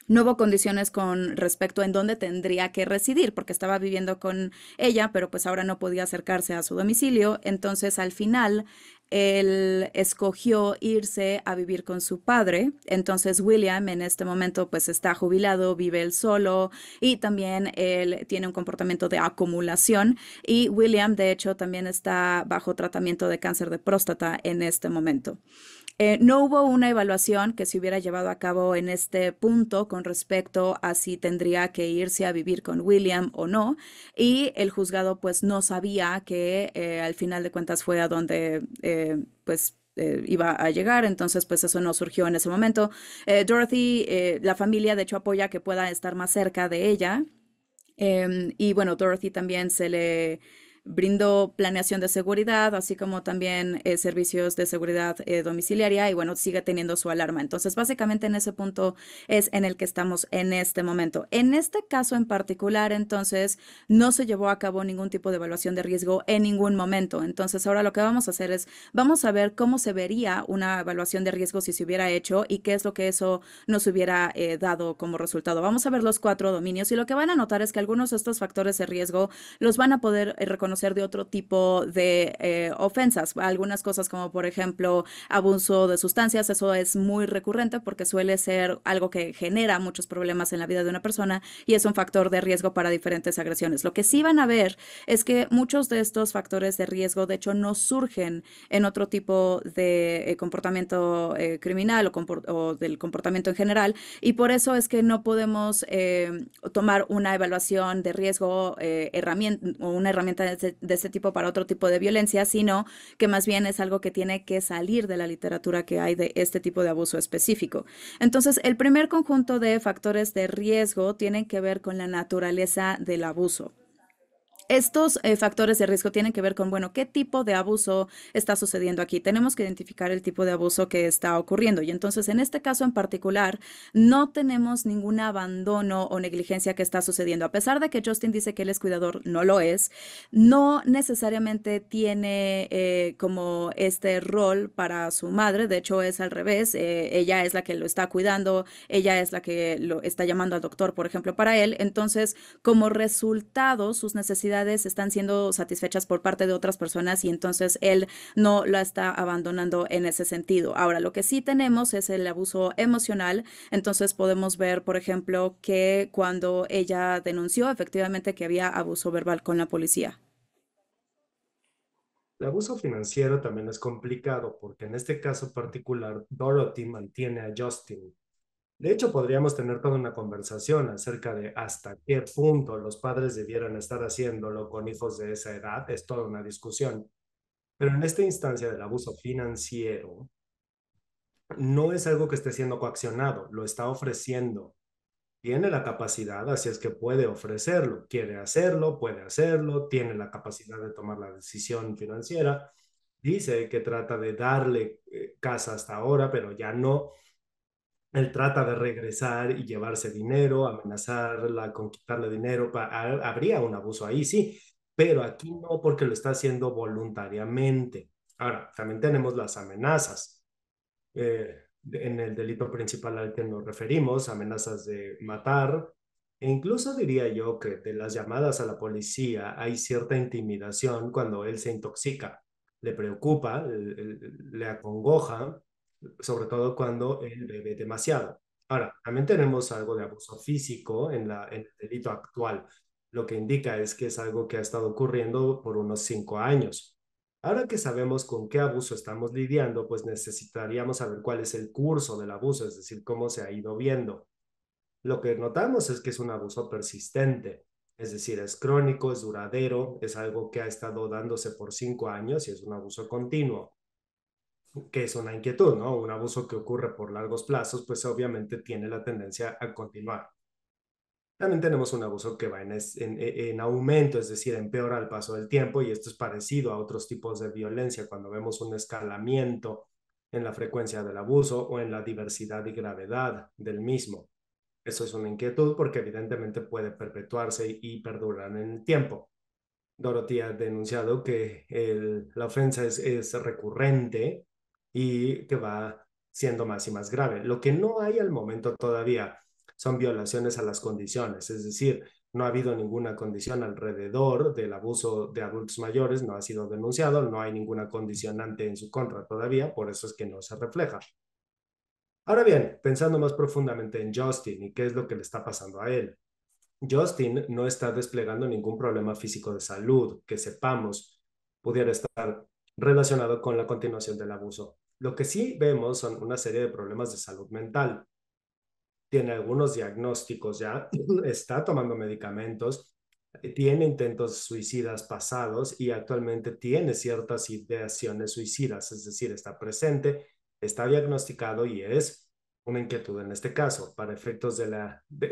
No hubo condiciones con respecto a en dónde tendría que residir, porque estaba viviendo con ella, pero pues ahora no podía acercarse a su domicilio. Entonces, al final, él escogió irse a vivir con su padre. Entonces, William en este momento pues está jubilado, vive él solo y también él tiene un comportamiento de acumulación. Y William, de hecho, también está bajo tratamiento de cáncer de próstata en este momento. No hubo una evaluación que se hubiera llevado a cabo en este punto con respecto a si tendría que irse a vivir con William o no, y el juzgado pues no sabía que al final de cuentas fue a donde pues iba a llegar, entonces pues eso no surgió en ese momento. Dorothy, la familia de hecho apoya que pueda estar más cerca de ella. Y bueno, Dorothy también se le brindó planeación de seguridad, así como también servicios de seguridad domiciliaria y bueno, sigue teniendo su alarma. Entonces, básicamente en ese punto es en el que estamos en este momento. En este caso en particular, entonces, no se llevó a cabo ningún tipo de evaluación de riesgo en ningún momento. Entonces, ahora lo que vamos a hacer es, vamos a ver cómo se vería una evaluación de riesgo si se hubiera hecho y qué es lo que eso nos hubiera dado como resultado. Vamos a ver los cuatro dominios y lo que van a notar es que algunos de estos factores de riesgo los van a poder reconocer de otro tipo de ofensas. Algunas cosas como por ejemplo abuso de sustancias, eso es muy recurrente porque suele ser algo que genera muchos problemas en la vida de una persona y es un factor de riesgo para diferentes agresiones. Lo que sí van a ver es que muchos de estos factores de riesgo de hecho no surgen en otro tipo de comportamiento criminal o del comportamiento en general y por eso es que no podemos tomar una evaluación de riesgo o una herramienta de este tipo para otro tipo de violencia, sino que más bien es algo que tiene que salir de la literatura que hay de este tipo de abuso específico. Entonces, el primer conjunto de factores de riesgo tienen que ver con la naturaleza del abuso. Estos factores de riesgo tienen que ver con, bueno, qué tipo de abuso está sucediendo aquí. Tenemos que identificar el tipo de abuso que está ocurriendo. Y entonces, en este caso en particular, no tenemos ningún abandono o negligencia que está sucediendo. A pesar de que Justin dice que él es cuidador, no lo es. No necesariamente tiene como este rol para su madre. De hecho, es al revés. Ella es la que lo está cuidando. Ella es la que lo está llamando al doctor, por ejemplo, para él. Entonces, como resultado, sus necesidades están siendo satisfechas por parte de otras personas y entonces él no la está abandonando en ese sentido. Ahora, lo que sí tenemos es el abuso emocional, entonces podemos ver, por ejemplo, que cuando ella denunció efectivamente que había abuso verbal con la policía. El abuso financiero también es complicado porque en este caso particular, Dorothy mantiene a Justin. De hecho, podríamos tener toda una conversación acerca de hasta qué punto los padres debieran estar haciéndolo con hijos de esa edad. Es toda una discusión. Pero en esta instancia del abuso financiero, no es algo que esté siendo coaccionado, lo está ofreciendo. Tiene la capacidad, así es que puede ofrecerlo. Quiere hacerlo, puede hacerlo, tiene la capacidad de tomar la decisión financiera. Dice que trata de darle casa hasta ahora, pero ya no. Él trata de regresar y llevarse dinero, amenazarla con quitarle dinero. Habría un abuso ahí, sí, pero aquí no porque lo está haciendo voluntariamente. Ahora, también tenemos las amenazas. En el delito principal al que nos referimos, amenazas de matar, E incluso diría yo que de las llamadas a la policía hay cierta intimidación cuando él se intoxica. Le preocupa, le acongoja, sobre todo cuando él bebe demasiado. Ahora, también tenemos algo de abuso físico en el delito actual. Lo que indica es que es algo que ha estado ocurriendo por unos 5 años. Ahora que sabemos con qué abuso estamos lidiando, pues necesitaríamos saber cuál es el curso del abuso, es decir, cómo se ha ido viendo. Lo que notamos es que es un abuso persistente, es decir, es crónico, es duradero, es algo que ha estado dándose por 5 años y es un abuso continuo, que es una inquietud, ¿no? Un abuso que ocurre por largos plazos, pues obviamente tiene la tendencia a continuar. También tenemos un abuso que va en aumento, es decir, empeora al paso del tiempo, y esto es parecido a otros tipos de violencia cuando vemos un escalamiento en la frecuencia del abuso o en la diversidad y gravedad del mismo. Eso es una inquietud porque evidentemente puede perpetuarse y perdurar en el tiempo. Dorothy ha denunciado que la ofensa es recurrente y que va siendo más y más grave. Lo que no hay al momento todavía son violaciones a las condiciones, es decir, no ha habido ninguna condición alrededor del abuso de adultos mayores, no ha sido denunciado, no hay ninguna condicionante en su contra todavía, por eso es que no se refleja. Ahora bien, pensando más profundamente en Justin y qué es lo que le está pasando a él. Justin no está desplegando ningún problema físico de salud que sepamos pudiera estar relacionado con la continuación del abuso. Lo que sí vemos son una serie de problemas de salud mental. Tiene algunos diagnósticos ya, está tomando medicamentos, tiene intentos suicidas pasados y actualmente tiene ciertas ideaciones suicidas, es decir, está presente, está diagnosticado y es una inquietud en este caso. Para efectos de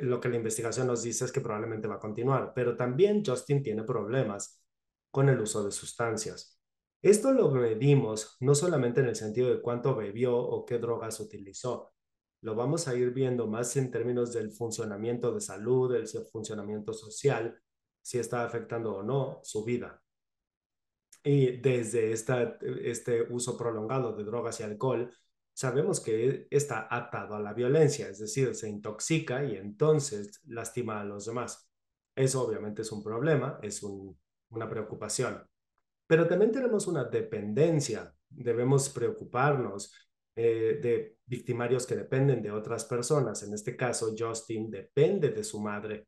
lo que la investigación nos dice es que probablemente va a continuar, pero también Justin tiene problemas con el uso de sustancias. Esto lo medimos no solamente en el sentido de cuánto bebió o qué drogas utilizó, lo vamos a ir viendo más en términos del funcionamiento de salud, del funcionamiento social, si está afectando o no su vida. Y desde este uso prolongado de drogas y alcohol, sabemos que está atado a la violencia, es decir, se intoxica y entonces lastima a los demás. Eso obviamente es un problema, es una preocupación. Pero también tenemos una dependencia. Debemos preocuparnos de victimarios que dependen de otras personas. En este caso, Justin depende de su madre.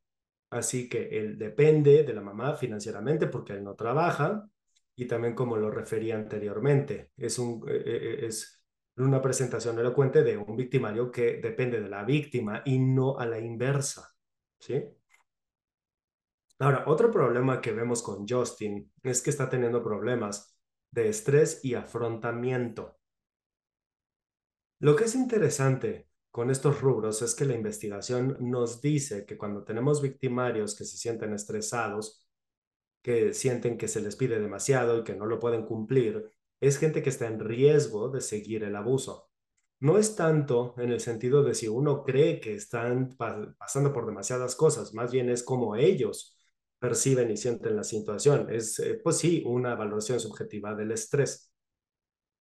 Así que él depende de la mamá financieramente porque él no trabaja y también como lo refería anteriormente, es una presentación elocuente de un victimario que depende de la víctima y no a la inversa. ¿Sí? Ahora, otro problema que vemos con Justin es que está teniendo problemas de estrés y afrontamiento. Lo que es interesante con estos rubros es que la investigación nos dice que cuando tenemos victimarios que se sienten estresados, que sienten que se les pide demasiado y que no lo pueden cumplir, es gente que está en riesgo de seguir el abuso. No es tanto en el sentido de si uno cree que están pasando por demasiadas cosas, más bien es como ellos perciben y sienten la situación. Es, pues sí, una valoración subjetiva del estrés.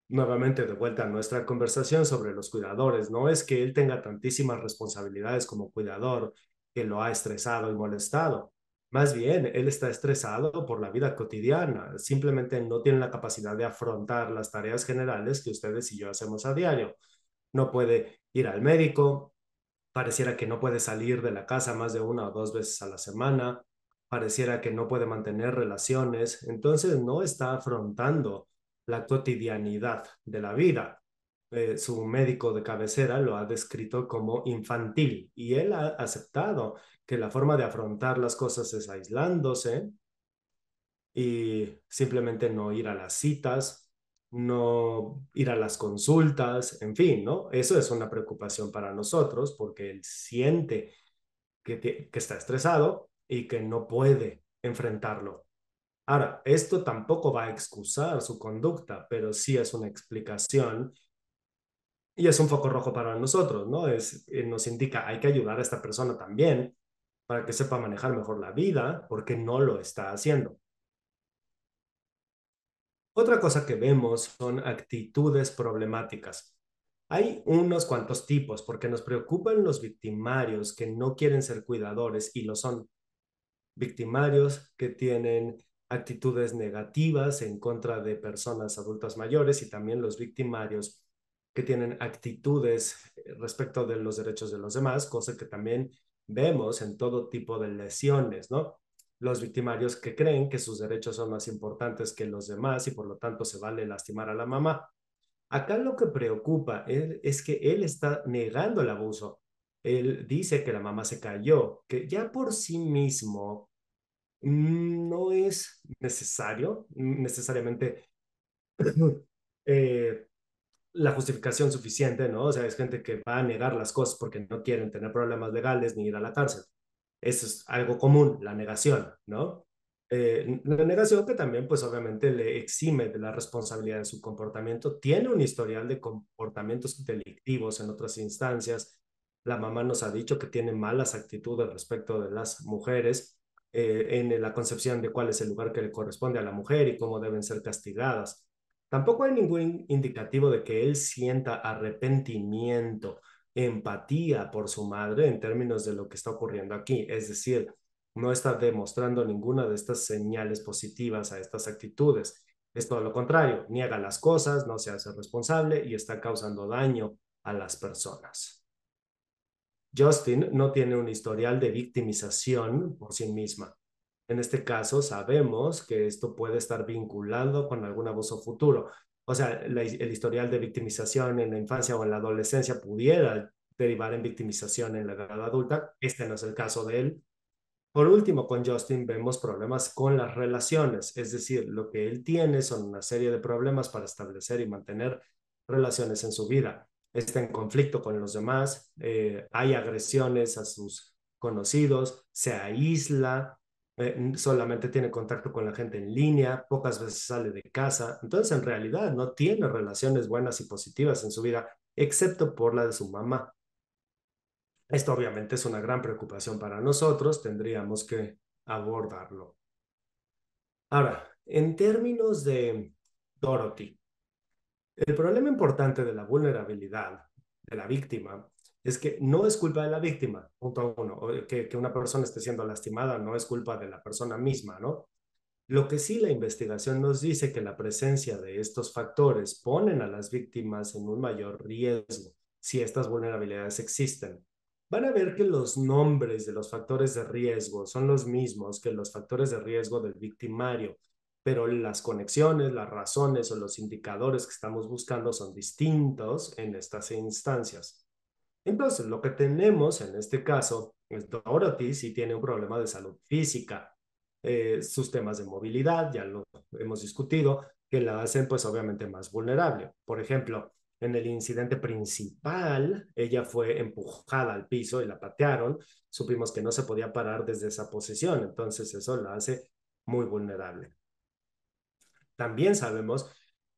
Nuevamente de vuelta a nuestra conversación sobre los cuidadores. No es que él tenga tantísimas responsabilidades como cuidador que lo ha estresado y molestado. Más bien, él está estresado por la vida cotidiana. Simplemente no tiene la capacidad de afrontar las tareas generales que ustedes y yo hacemos a diario. No puede ir al médico, pareciera que no puede salir de la casa más de 1 o 2 veces a la semana, pareciera que no puede mantener relaciones, entonces no está afrontando la cotidianidad de la vida. Su médico de cabecera lo ha descrito como infantil y él ha aceptado que la forma de afrontar las cosas es aislándose y simplemente no ir a las citas, no ir a las consultas, en fin, ¿no? Eso es una preocupación para nosotros porque él siente que está estresado y que no puede enfrentarlo. Ahora, esto tampoco va a excusar su conducta, pero sí es una explicación y es un foco rojo para nosotros, ¿no? Nos indica, hay que ayudar a esta persona también para que sepa manejar mejor la vida porque no lo está haciendo. Otra cosa que vemos son actitudes problemáticas. Hay unos cuantos tipos, porque nos preocupan los victimarios que no quieren ser cuidadores y lo son. Victimarios que tienen actitudes negativas en contra de personas adultas mayores y también los victimarios que tienen actitudes respecto de los derechos de los demás, cosa que también vemos en todo tipo de lesiones, ¿no? Los victimarios que creen que sus derechos son más importantes que los demás y por lo tanto se vale lastimar a la mamá. Acá lo que preocupa es que él está negando el abuso. Él dice que la mamá se cayó, que ya por sí mismo no es necesario, necesariamente eh, la justificación suficiente, ¿no? O sea, es gente que va a negar las cosas porque no quieren tener problemas legales ni ir a la cárcel. Eso es algo común, la negación, ¿no? La negación que también, pues obviamente le exime de la responsabilidad de su comportamiento. Tiene un historial de comportamientos delictivos en otras instancias. La mamá nos ha dicho que tiene malas actitudes respecto de las mujeres en la concepción de cuál es el lugar que le corresponde a la mujer y cómo deben ser castigadas. Tampoco hay ningún indicativo de que él sienta arrepentimiento, empatía por su madre en términos de lo que está ocurriendo aquí. Es decir, no está demostrando ninguna de estas señales positivas a estas actitudes. Es todo lo contrario, niega las cosas, no se hace responsable y está causando daño a las personas. Justin no tiene un historial de victimización por sí misma. En este caso, sabemos que esto puede estar vinculado con algún abuso futuro. O sea, el historial de victimización en la infancia o en la adolescencia pudiera derivar en victimización en la edad adulta. Este no es el caso de él. Por último, con Justin vemos problemas con las relaciones, es decir, lo que él tiene son una serie de problemas para establecer y mantener relaciones en su vida. Está en conflicto con los demás, hay agresiones a sus conocidos, se aísla, solamente tiene contacto con la gente en línea, pocas veces sale de casa, entonces en realidad no tiene relaciones buenas y positivas en su vida, excepto por la de su mamá. Esto obviamente es una gran preocupación para nosotros, tendríamos que abordarlo. Ahora, en términos de Dorothy, el problema importante de la vulnerabilidad de la víctima es que no es culpa de la víctima, punto uno, que una persona esté siendo lastimada no es culpa de la persona misma, ¿no? Lo que sí la investigación nos dice que la presencia de estos factores ponen a las víctimas en un mayor riesgo si estas vulnerabilidades existen. Van a ver que los nombres de los factores de riesgo son los mismos que los factores de riesgo del victimario, pero las conexiones, las razones o los indicadores que estamos buscando son distintos en estas instancias. Entonces, lo que tenemos en este caso es Dorothy sí tiene un problema de salud física. Sus temas de movilidad, ya lo hemos discutido, que la hacen pues obviamente más vulnerable. Por ejemplo, en el incidente principal, ella fue empujada al piso y la patearon. Supimos que no se podía parar desde esa posición, entonces eso la hace muy vulnerable. También sabemos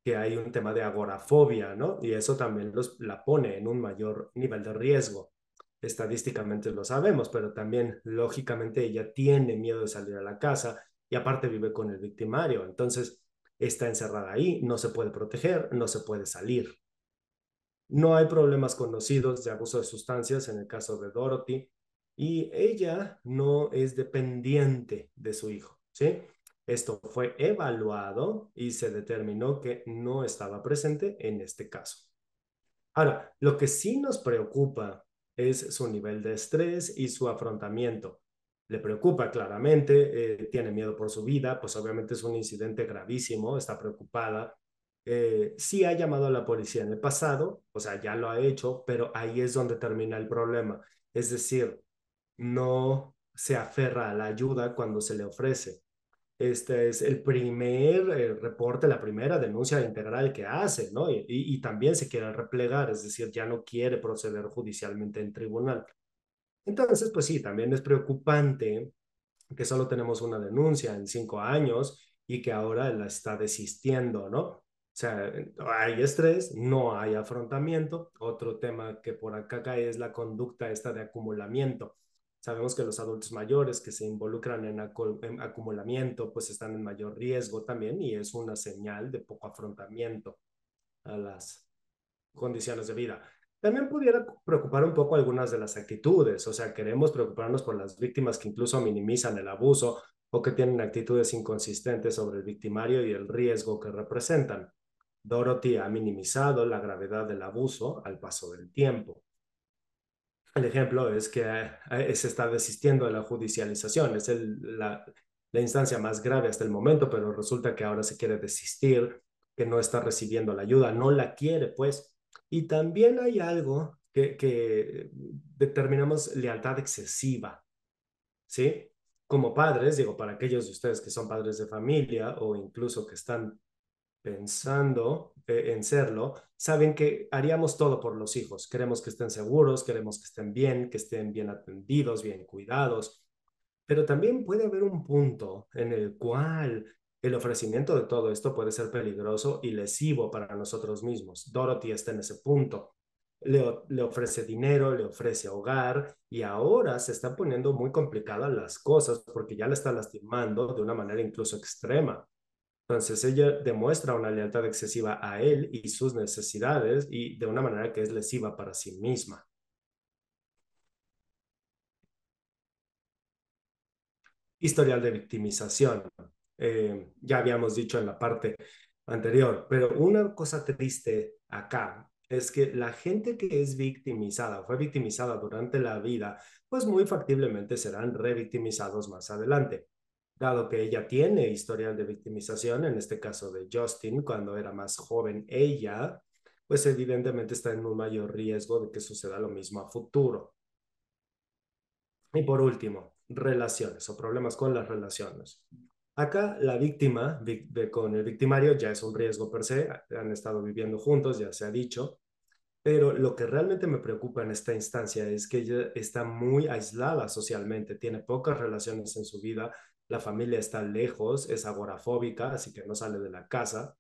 que hay un tema de agorafobia, ¿no? Y eso también la pone en un mayor nivel de riesgo. Estadísticamente lo sabemos, pero también lógicamente ella tiene miedo de salir a la casa y aparte vive con el victimario. Entonces está encerrada ahí, no se puede proteger, no se puede salir. No hay problemas conocidos de abuso de sustancias en el caso de Dorothy y ella no es dependiente de su hijo, ¿sí? Esto fue evaluado y se determinó que no estaba presente en este caso. Ahora, lo que sí nos preocupa es su nivel de estrés y su afrontamiento. Le preocupa claramente, tiene miedo por su vida, pues obviamente es un incidente gravísimo, está preocupada. Sí ha llamado a la policía en el pasado, o sea, ya lo ha hecho, pero ahí es donde termina el problema. Es decir, no se aferra a la ayuda cuando se le ofrece. Este es el primer reporte, la primera denuncia integral que hace, ¿no? Y también se quiere replegar, es decir, ya no quiere proceder judicialmente en tribunal. Entonces, pues sí, también es preocupante que solo tenemos una denuncia en 5 años y que ahora la está desistiendo, ¿no? O sea, hay estrés, no hay afrontamiento. Otro tema que por acá cae es la conducta esta de acumulamiento. Sabemos que los adultos mayores que se involucran en acumulamiento pues están en mayor riesgo también y es una señal de poco afrontamiento a las condiciones de vida. También pudiera preocupar un poco algunas de las actitudes, o sea, queremos preocuparnos por las víctimas que incluso minimizan el abuso o que tienen actitudes inconsistentes sobre el victimario y el riesgo que representan. Dorothy ha minimizado la gravedad del abuso al paso del tiempo. El ejemplo es que se está desistiendo de la judicialización, es la instancia más grave hasta el momento, pero resulta que ahora se quiere desistir, que no está recibiendo la ayuda, no la quiere, pues. Y también hay algo que determinamos lealtad excesiva, ¿sí? Como padres, digo, para aquellos de ustedes que son padres de familia o incluso que están pensando en serlo, saben que haríamos todo por los hijos. Queremos que estén seguros, queremos que estén bien atendidos, bien cuidados, pero también puede haber un punto en el cual el ofrecimiento de todo esto puede ser peligroso y lesivo para nosotros mismos. Dorothy está en ese punto. Le ofrece dinero, le ofrece hogar y ahora se está poniendo muy complicadas las cosas porque ya le está lastimando de una manera incluso extrema. Entonces ella demuestra una lealtad excesiva a él y sus necesidades y de una manera que es lesiva para sí misma. Historial de victimización. Ya habíamos dicho en la parte anterior, pero una cosa triste acá es que la gente que es victimizada, fue victimizada durante la vida, pues muy factiblemente serán revictimizados más adelante. Dado que ella tiene historial de victimización, en este caso de Justin, cuando era más joven ella, pues evidentemente está en un mayor riesgo de que suceda lo mismo a futuro. Y por último, relaciones o problemas con las relaciones. Acá la víctima con el victimario ya es un riesgo per se, han estado viviendo juntos, ya se ha dicho, pero lo que realmente me preocupa en esta instancia es que ella está muy aislada socialmente, tiene pocas relaciones en su vida, la familia está lejos, es agorafóbica, así que no sale de la casa,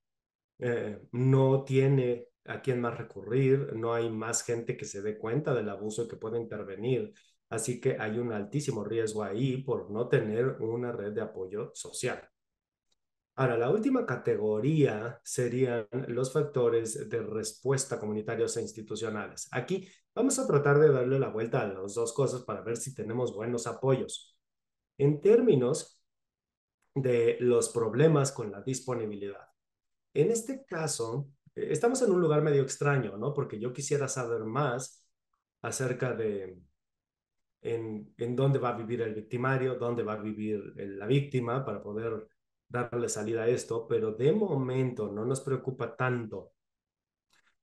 no tiene a quién más recurrir, no hay más gente que se dé cuenta del abuso y que pueda intervenir. Así que hay un altísimo riesgo ahí por no tener una red de apoyo social. Ahora, la última categoría serían los factores de respuesta comunitarios e institucionales. Aquí vamos a tratar de darle la vuelta a las dos cosas para ver si tenemos buenos apoyos. En términos de los problemas con la disponibilidad. En este caso, estamos en un lugar medio extraño, ¿no? Porque yo quisiera saber más acerca de en dónde va a vivir el victimario, dónde va a vivir la víctima para poder darle salida a esto, pero de momento no nos preocupa tanto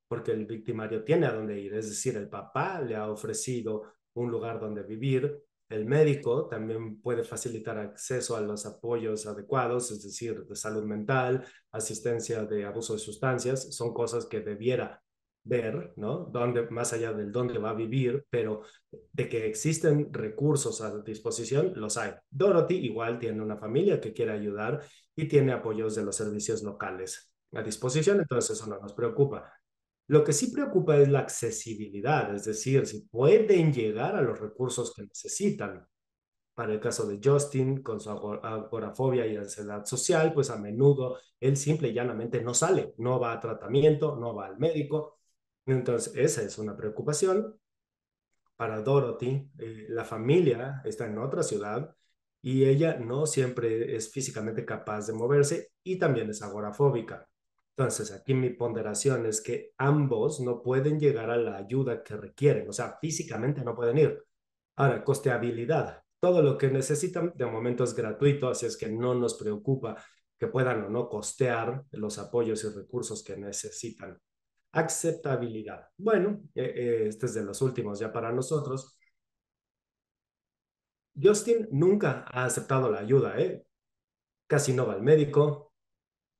porque el victimario tiene a dónde ir, es decir, el papá le ha ofrecido un lugar donde vivir, el médico también puede facilitar acceso a los apoyos adecuados, es decir, de salud mental, asistencia de abuso de sustancias, son cosas que debiera ver, ¿no? Donde, más allá del dónde va a vivir, pero de que existen recursos a disposición, los hay. Dorothy igual tiene una familia que quiere ayudar y tiene apoyos de los servicios locales a disposición, entonces eso no nos preocupa. Lo que sí preocupa es la accesibilidad, es decir, si pueden llegar a los recursos que necesitan. Para el caso de Justin, con su agorafobia y ansiedad social, pues a menudo él simple y llanamente no sale, no va a tratamiento, no va al médico. Entonces, esa es una preocupación. Para Dorothy, la familia está en otra ciudad y ella no siempre es físicamente capaz de moverse y también es agorafóbica. Entonces, aquí mi ponderación es que ambos no pueden llegar a la ayuda que requieren, o sea, físicamente no pueden ir. Ahora, costeabilidad. Todo lo que necesitan de momento es gratuito, así es que no nos preocupa que puedan o no costear los apoyos y recursos que necesitan. Aceptabilidad. Bueno, este es de los últimos ya para nosotros. Justin nunca ha aceptado la ayuda, ¿eh? Casi no va al médico,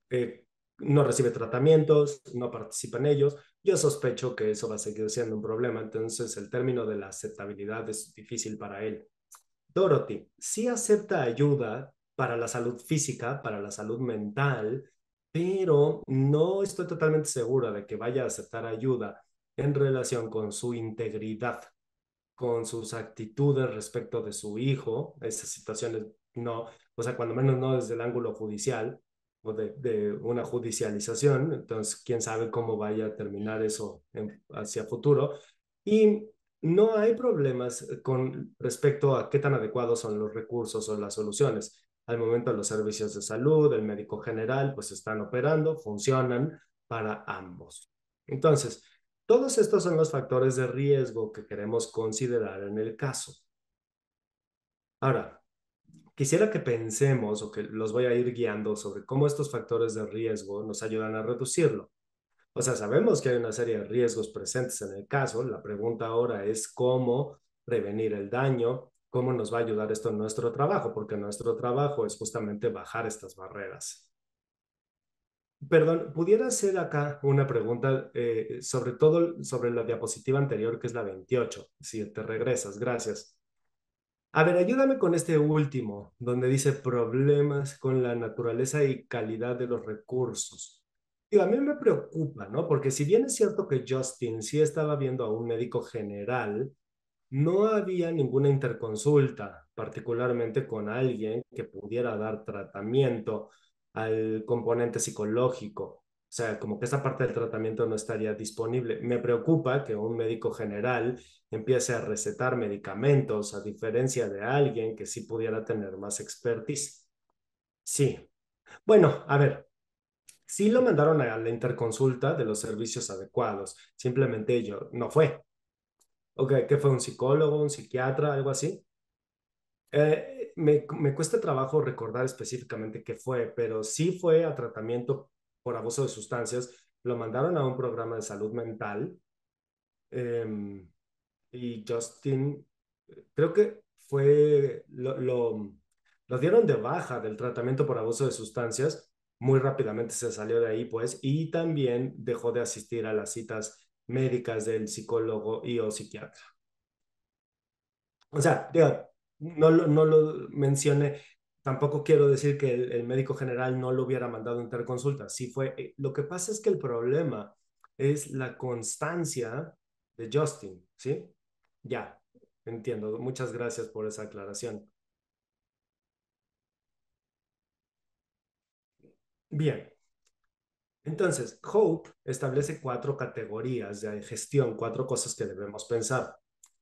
eh, no recibe tratamientos, no participa en ellos. Yo sospecho que eso va a seguir siendo un problema, entonces el término de la aceptabilidad es difícil para él. Dorothy sí acepta ayuda para la salud física, para la salud mental, pero no estoy totalmente segura de que vaya a aceptar ayuda en relación con su integridad, con sus actitudes respecto de su hijo. Esas situaciones no, o sea, cuando menos no desde el ángulo judicial. o de una judicialización. Entonces, quién sabe cómo vaya a terminar eso hacia futuro. Y no hay problemas con respecto a qué tan adecuados son los recursos o las soluciones. Al momento, los servicios de salud, el médico general, pues están operando, funcionan para ambos. Entonces, todos estos son los factores de riesgo que queremos considerar en el caso. Ahora, quisiera que pensemos o que los voy a ir guiando sobre cómo estos factores de riesgo nos ayudan a reducirlo. O sea, sabemos que hay una serie de riesgos presentes en el caso. La pregunta ahora es cómo prevenir el daño, cómo nos va a ayudar esto en nuestro trabajo, porque nuestro trabajo es justamente bajar estas barreras. Perdón, ¿pudiera hacer acá una pregunta, sobre todo sobre la diapositiva anterior, que es la 28? Si te regresas, gracias. A ver, ayúdame con este último, donde dice problemas con la naturaleza y calidad de los recursos. Digo, a mí me preocupa, ¿no? Porque si bien es cierto que Justin sí estaba viendo a un médico general, no había ninguna interconsulta, particularmente con alguien que pudiera dar tratamiento al componente psicológico. O sea, como que esa parte del tratamiento no estaría disponible. Me preocupa que un médico general empiece a recetar medicamentos, a diferencia de alguien que sí pudiera tener más expertise. Sí. Bueno, a ver, sí lo mandaron a la interconsulta de los servicios adecuados. Simplemente ello no fue. Ok, ¿qué fue? ¿Un psicólogo, un psiquiatra, algo así? Me cuesta trabajo recordar específicamente qué fue, pero sí fue a tratamiento por abuso de sustancias. Lo mandaron a un programa de salud mental, eh, y Justin, creo que lo dieron de baja del tratamiento por abuso de sustancias. Muy rápidamente se salió de ahí, pues, y también dejó de asistir a las citas médicas del psicólogo y o psiquiatra. O sea, digo, no lo mencioné. Tampoco quiero decir que el médico general no lo hubiera mandado a interconsulta. Sí fue. Lo que pasa es que el problema es la constancia de Justin, ¿sí? Ya, entiendo. Muchas gracias por esa aclaración. Bien, entonces, Hope establece cuatro categorías de gestión, cuatro cosas que debemos pensar.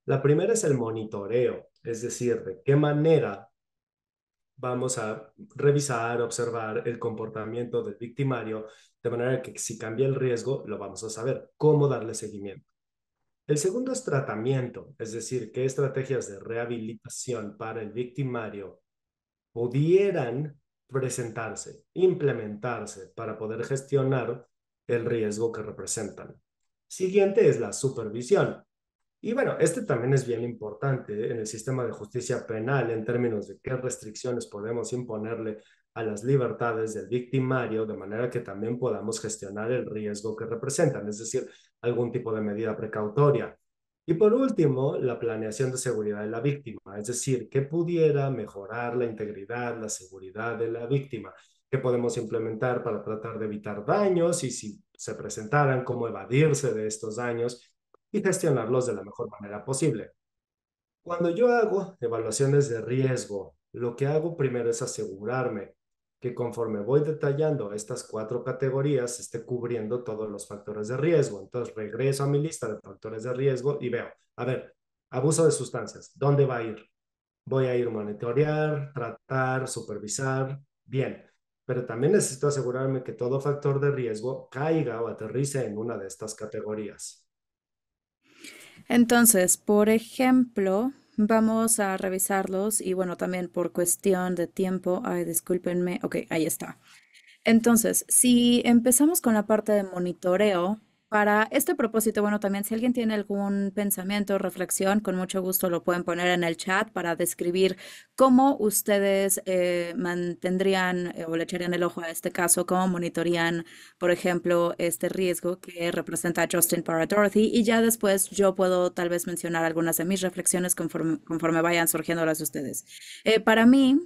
La primera es el monitoreo, es decir, de qué manera vamos a revisar, observar el comportamiento del victimario, de manera que si cambia el riesgo, lo vamos a saber, cómo darle seguimiento. El segundo es tratamiento, es decir, qué estrategias de rehabilitación para el victimario pudieran presentarse, implementarse para poder gestionar el riesgo que representan. Siguiente es la supervisión. Y bueno, este también es bien importante en el sistema de justicia penal en términos de qué restricciones podemos imponerle a las libertades del victimario de manera que también podamos gestionar el riesgo que representan, es decir, algún tipo de medida precautoria. Y por último, la planeación de seguridad de la víctima, es decir, qué pudiera mejorar la integridad, la seguridad de la víctima, qué podemos implementar para tratar de evitar daños y si se presentaran, cómo evadirse de estos daños y gestionarlos de la mejor manera posible. Cuando yo hago evaluaciones de riesgo, lo que hago primero es asegurarme que conforme voy detallando estas cuatro categorías, esté cubriendo todos los factores de riesgo. Entonces regreso a mi lista de factores de riesgo y veo, a ver, abuso de sustancias, ¿dónde va a ir? Voy a ir a monitorear, tratar, supervisar, bien, pero también necesito asegurarme que todo factor de riesgo caiga o aterrice en una de estas categorías. Entonces, por ejemplo, vamos a revisarlos y bueno, también por cuestión de tiempo, ay, discúlpenme, ok, ahí está. Entonces, si empezamos con la parte de monitoreo, para este propósito, bueno, también si alguien tiene algún pensamiento o reflexión, con mucho gusto lo pueden poner en el chat para describir cómo ustedes mantendrían o le echarían el ojo a este caso, cómo monitorían, por ejemplo, este riesgo que representa Justin para Dorothy. Y ya después yo puedo tal vez mencionar algunas de mis reflexiones conforme vayan surgiendo las de ustedes. Para mí,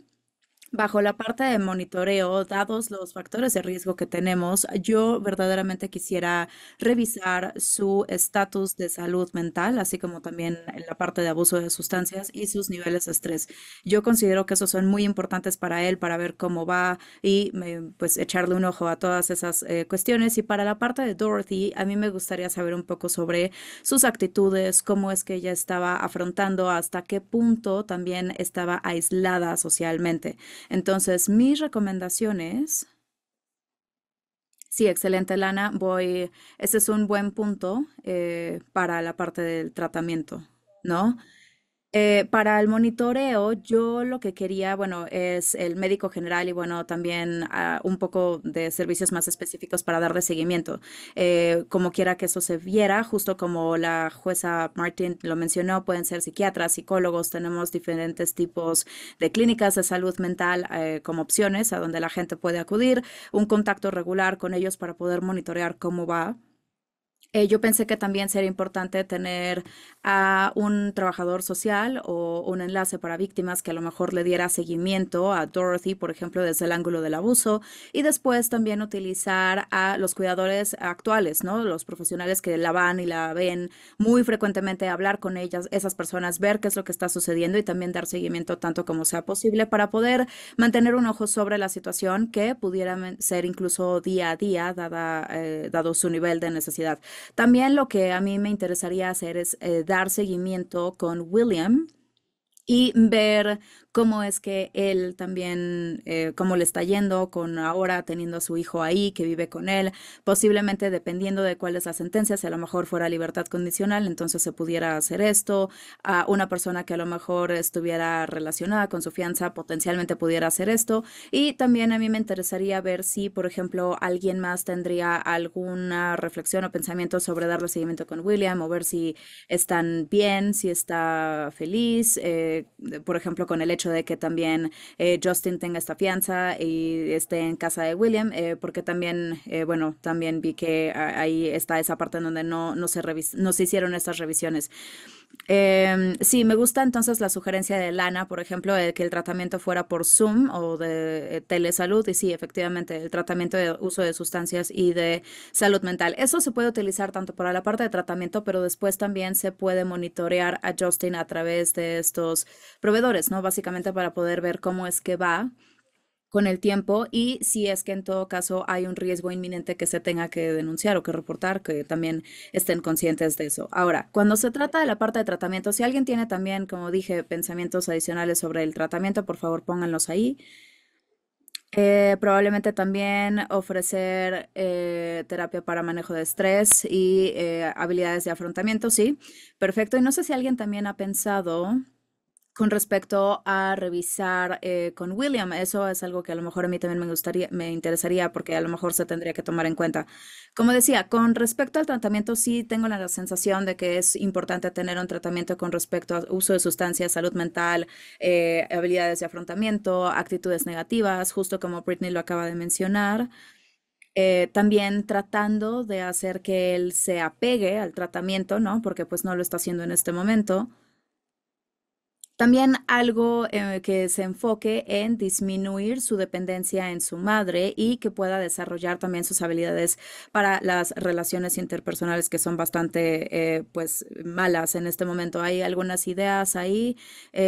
Bajo la parte de monitoreo, dados los factores de riesgo que tenemos, yo verdaderamente quisiera revisar su estatus de salud mental, así como también en la parte de abuso de sustancias y sus niveles de estrés. Yo considero que esos son muy importantes para él, para ver cómo va y pues echarle un ojo a todas esas cuestiones. Y para la parte de Dorothy, a mí me gustaría saber un poco sobre sus actitudes, cómo es que ella estaba afrontando, hasta qué punto también estaba aislada socialmente. Entonces, mis recomendaciones, sí, excelente, Lana, ese es un buen punto para la parte del tratamiento, ¿no? Para el monitoreo, yo lo que quería, bueno, es el médico general y bueno, también un poco de servicios más específicos para darle seguimiento. Como quiera que eso se viera, justo como la jueza Martin lo mencionó, pueden ser psiquiatras, psicólogos, tenemos diferentes tipos de clínicas de salud mental como opciones a donde la gente puede acudir, un contacto regular con ellos para poder monitorear cómo va. Yo pensé que también sería importante tener a un trabajador social o un enlace para víctimas que a lo mejor le diera seguimiento a Dorothy, por ejemplo, desde el ángulo del abuso, y después también utilizar a los cuidadores actuales, ¿no? Los profesionales que la van y la ven muy frecuentemente, hablar con ellas, esas personas, ver qué es lo que está sucediendo y también dar seguimiento tanto como sea posible para poder mantener un ojo sobre la situación que pudiera ser incluso día a día, dado su nivel de necesidad. También lo que a mí me interesaría hacer es dar seguimiento con William y ver cómo es que él también, cómo le está yendo con ahora teniendo a su hijo ahí, que vive con él, posiblemente dependiendo de cuál es la sentencia, si a lo mejor fuera libertad condicional, entonces se pudiera hacer esto, a una persona que a lo mejor estuviera relacionada con su fianza, potencialmente pudiera hacer esto, y también a mí me interesaría ver si, por ejemplo, alguien más tendría alguna reflexión o pensamiento sobre darle seguimiento con William, o ver si están bien, si está feliz, por ejemplo, con el hecho de que también Justin tenga esta fianza y esté en casa de William, porque también, bueno, también vi que ahí está esa parte en donde no se hicieron estas revisiones. Sí, me gusta entonces la sugerencia de Lana, por ejemplo, de que el tratamiento fuera por Zoom o de telesalud. Y sí, efectivamente, el tratamiento de uso de sustancias y de salud mental. Eso se puede utilizar tanto para la parte de tratamiento, pero después también se puede monitorear a Justin a través de estos proveedores, ¿no? Básicamente para poder ver cómo es que va con el tiempo y si es que en todo caso hay un riesgo inminente que se tenga que denunciar o que reportar, que también estén conscientes de eso. Ahora, cuando se trata de la parte de tratamiento, si alguien tiene también, como dije, pensamientos adicionales sobre el tratamiento, por favor pónganlos ahí. Probablemente también ofrecer terapia para manejo de estrés y habilidades de afrontamiento, sí, perfecto. Y no sé si alguien también ha pensado con respecto a revisar con William, eso es algo que a lo mejor a mí también me interesaría porque a lo mejor se tendría que tomar en cuenta. Como decía, con respecto al tratamiento, sí tengo la sensación de que es importante tener un tratamiento con respecto al uso de sustancias, salud mental, habilidades de afrontamiento, actitudes negativas, justo como Britney lo acaba de mencionar. También tratando de hacer que él se apegue al tratamiento, ¿no? Porque pues no lo está haciendo en este momento. También algo que se enfoque en disminuir su dependencia en su madre y que pueda desarrollar también sus habilidades para las relaciones interpersonales que son bastante pues malas en este momento. Hay algunas ideas ahí,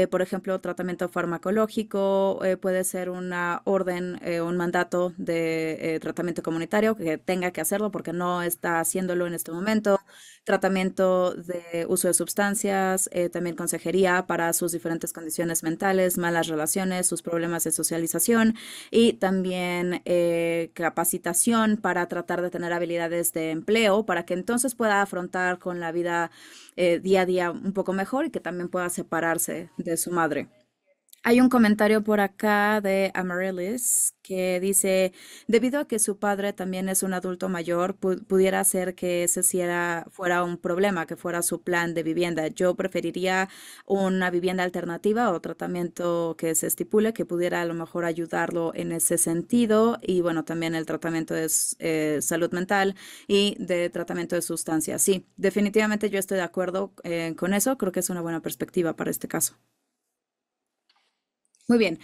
por ejemplo, tratamiento farmacológico, puede ser una orden, un mandato de tratamiento comunitario que tenga que hacerlo porque no está haciéndolo en este momento, tratamiento de uso de sustancias, también consejería para sus diferentes condiciones mentales, malas relaciones, sus problemas de socialización y también capacitación para tratar de tener habilidades de empleo para que entonces pueda afrontar con la vida día a día un poco mejor y que también pueda separarse de su madre. Hay un comentario por acá de Amaryllis que dice, debido a que su padre también es un adulto mayor, pudiera ser que ese sí fuera un problema, que fuera su plan de vivienda. Yo preferiría una vivienda alternativa o tratamiento que se estipule que pudiera a lo mejor ayudarlo en ese sentido y bueno, también el tratamiento de salud mental y de tratamiento de sustancias. Sí, definitivamente yo estoy de acuerdo con eso, creo que es una buena perspectiva para este caso. Muy bien.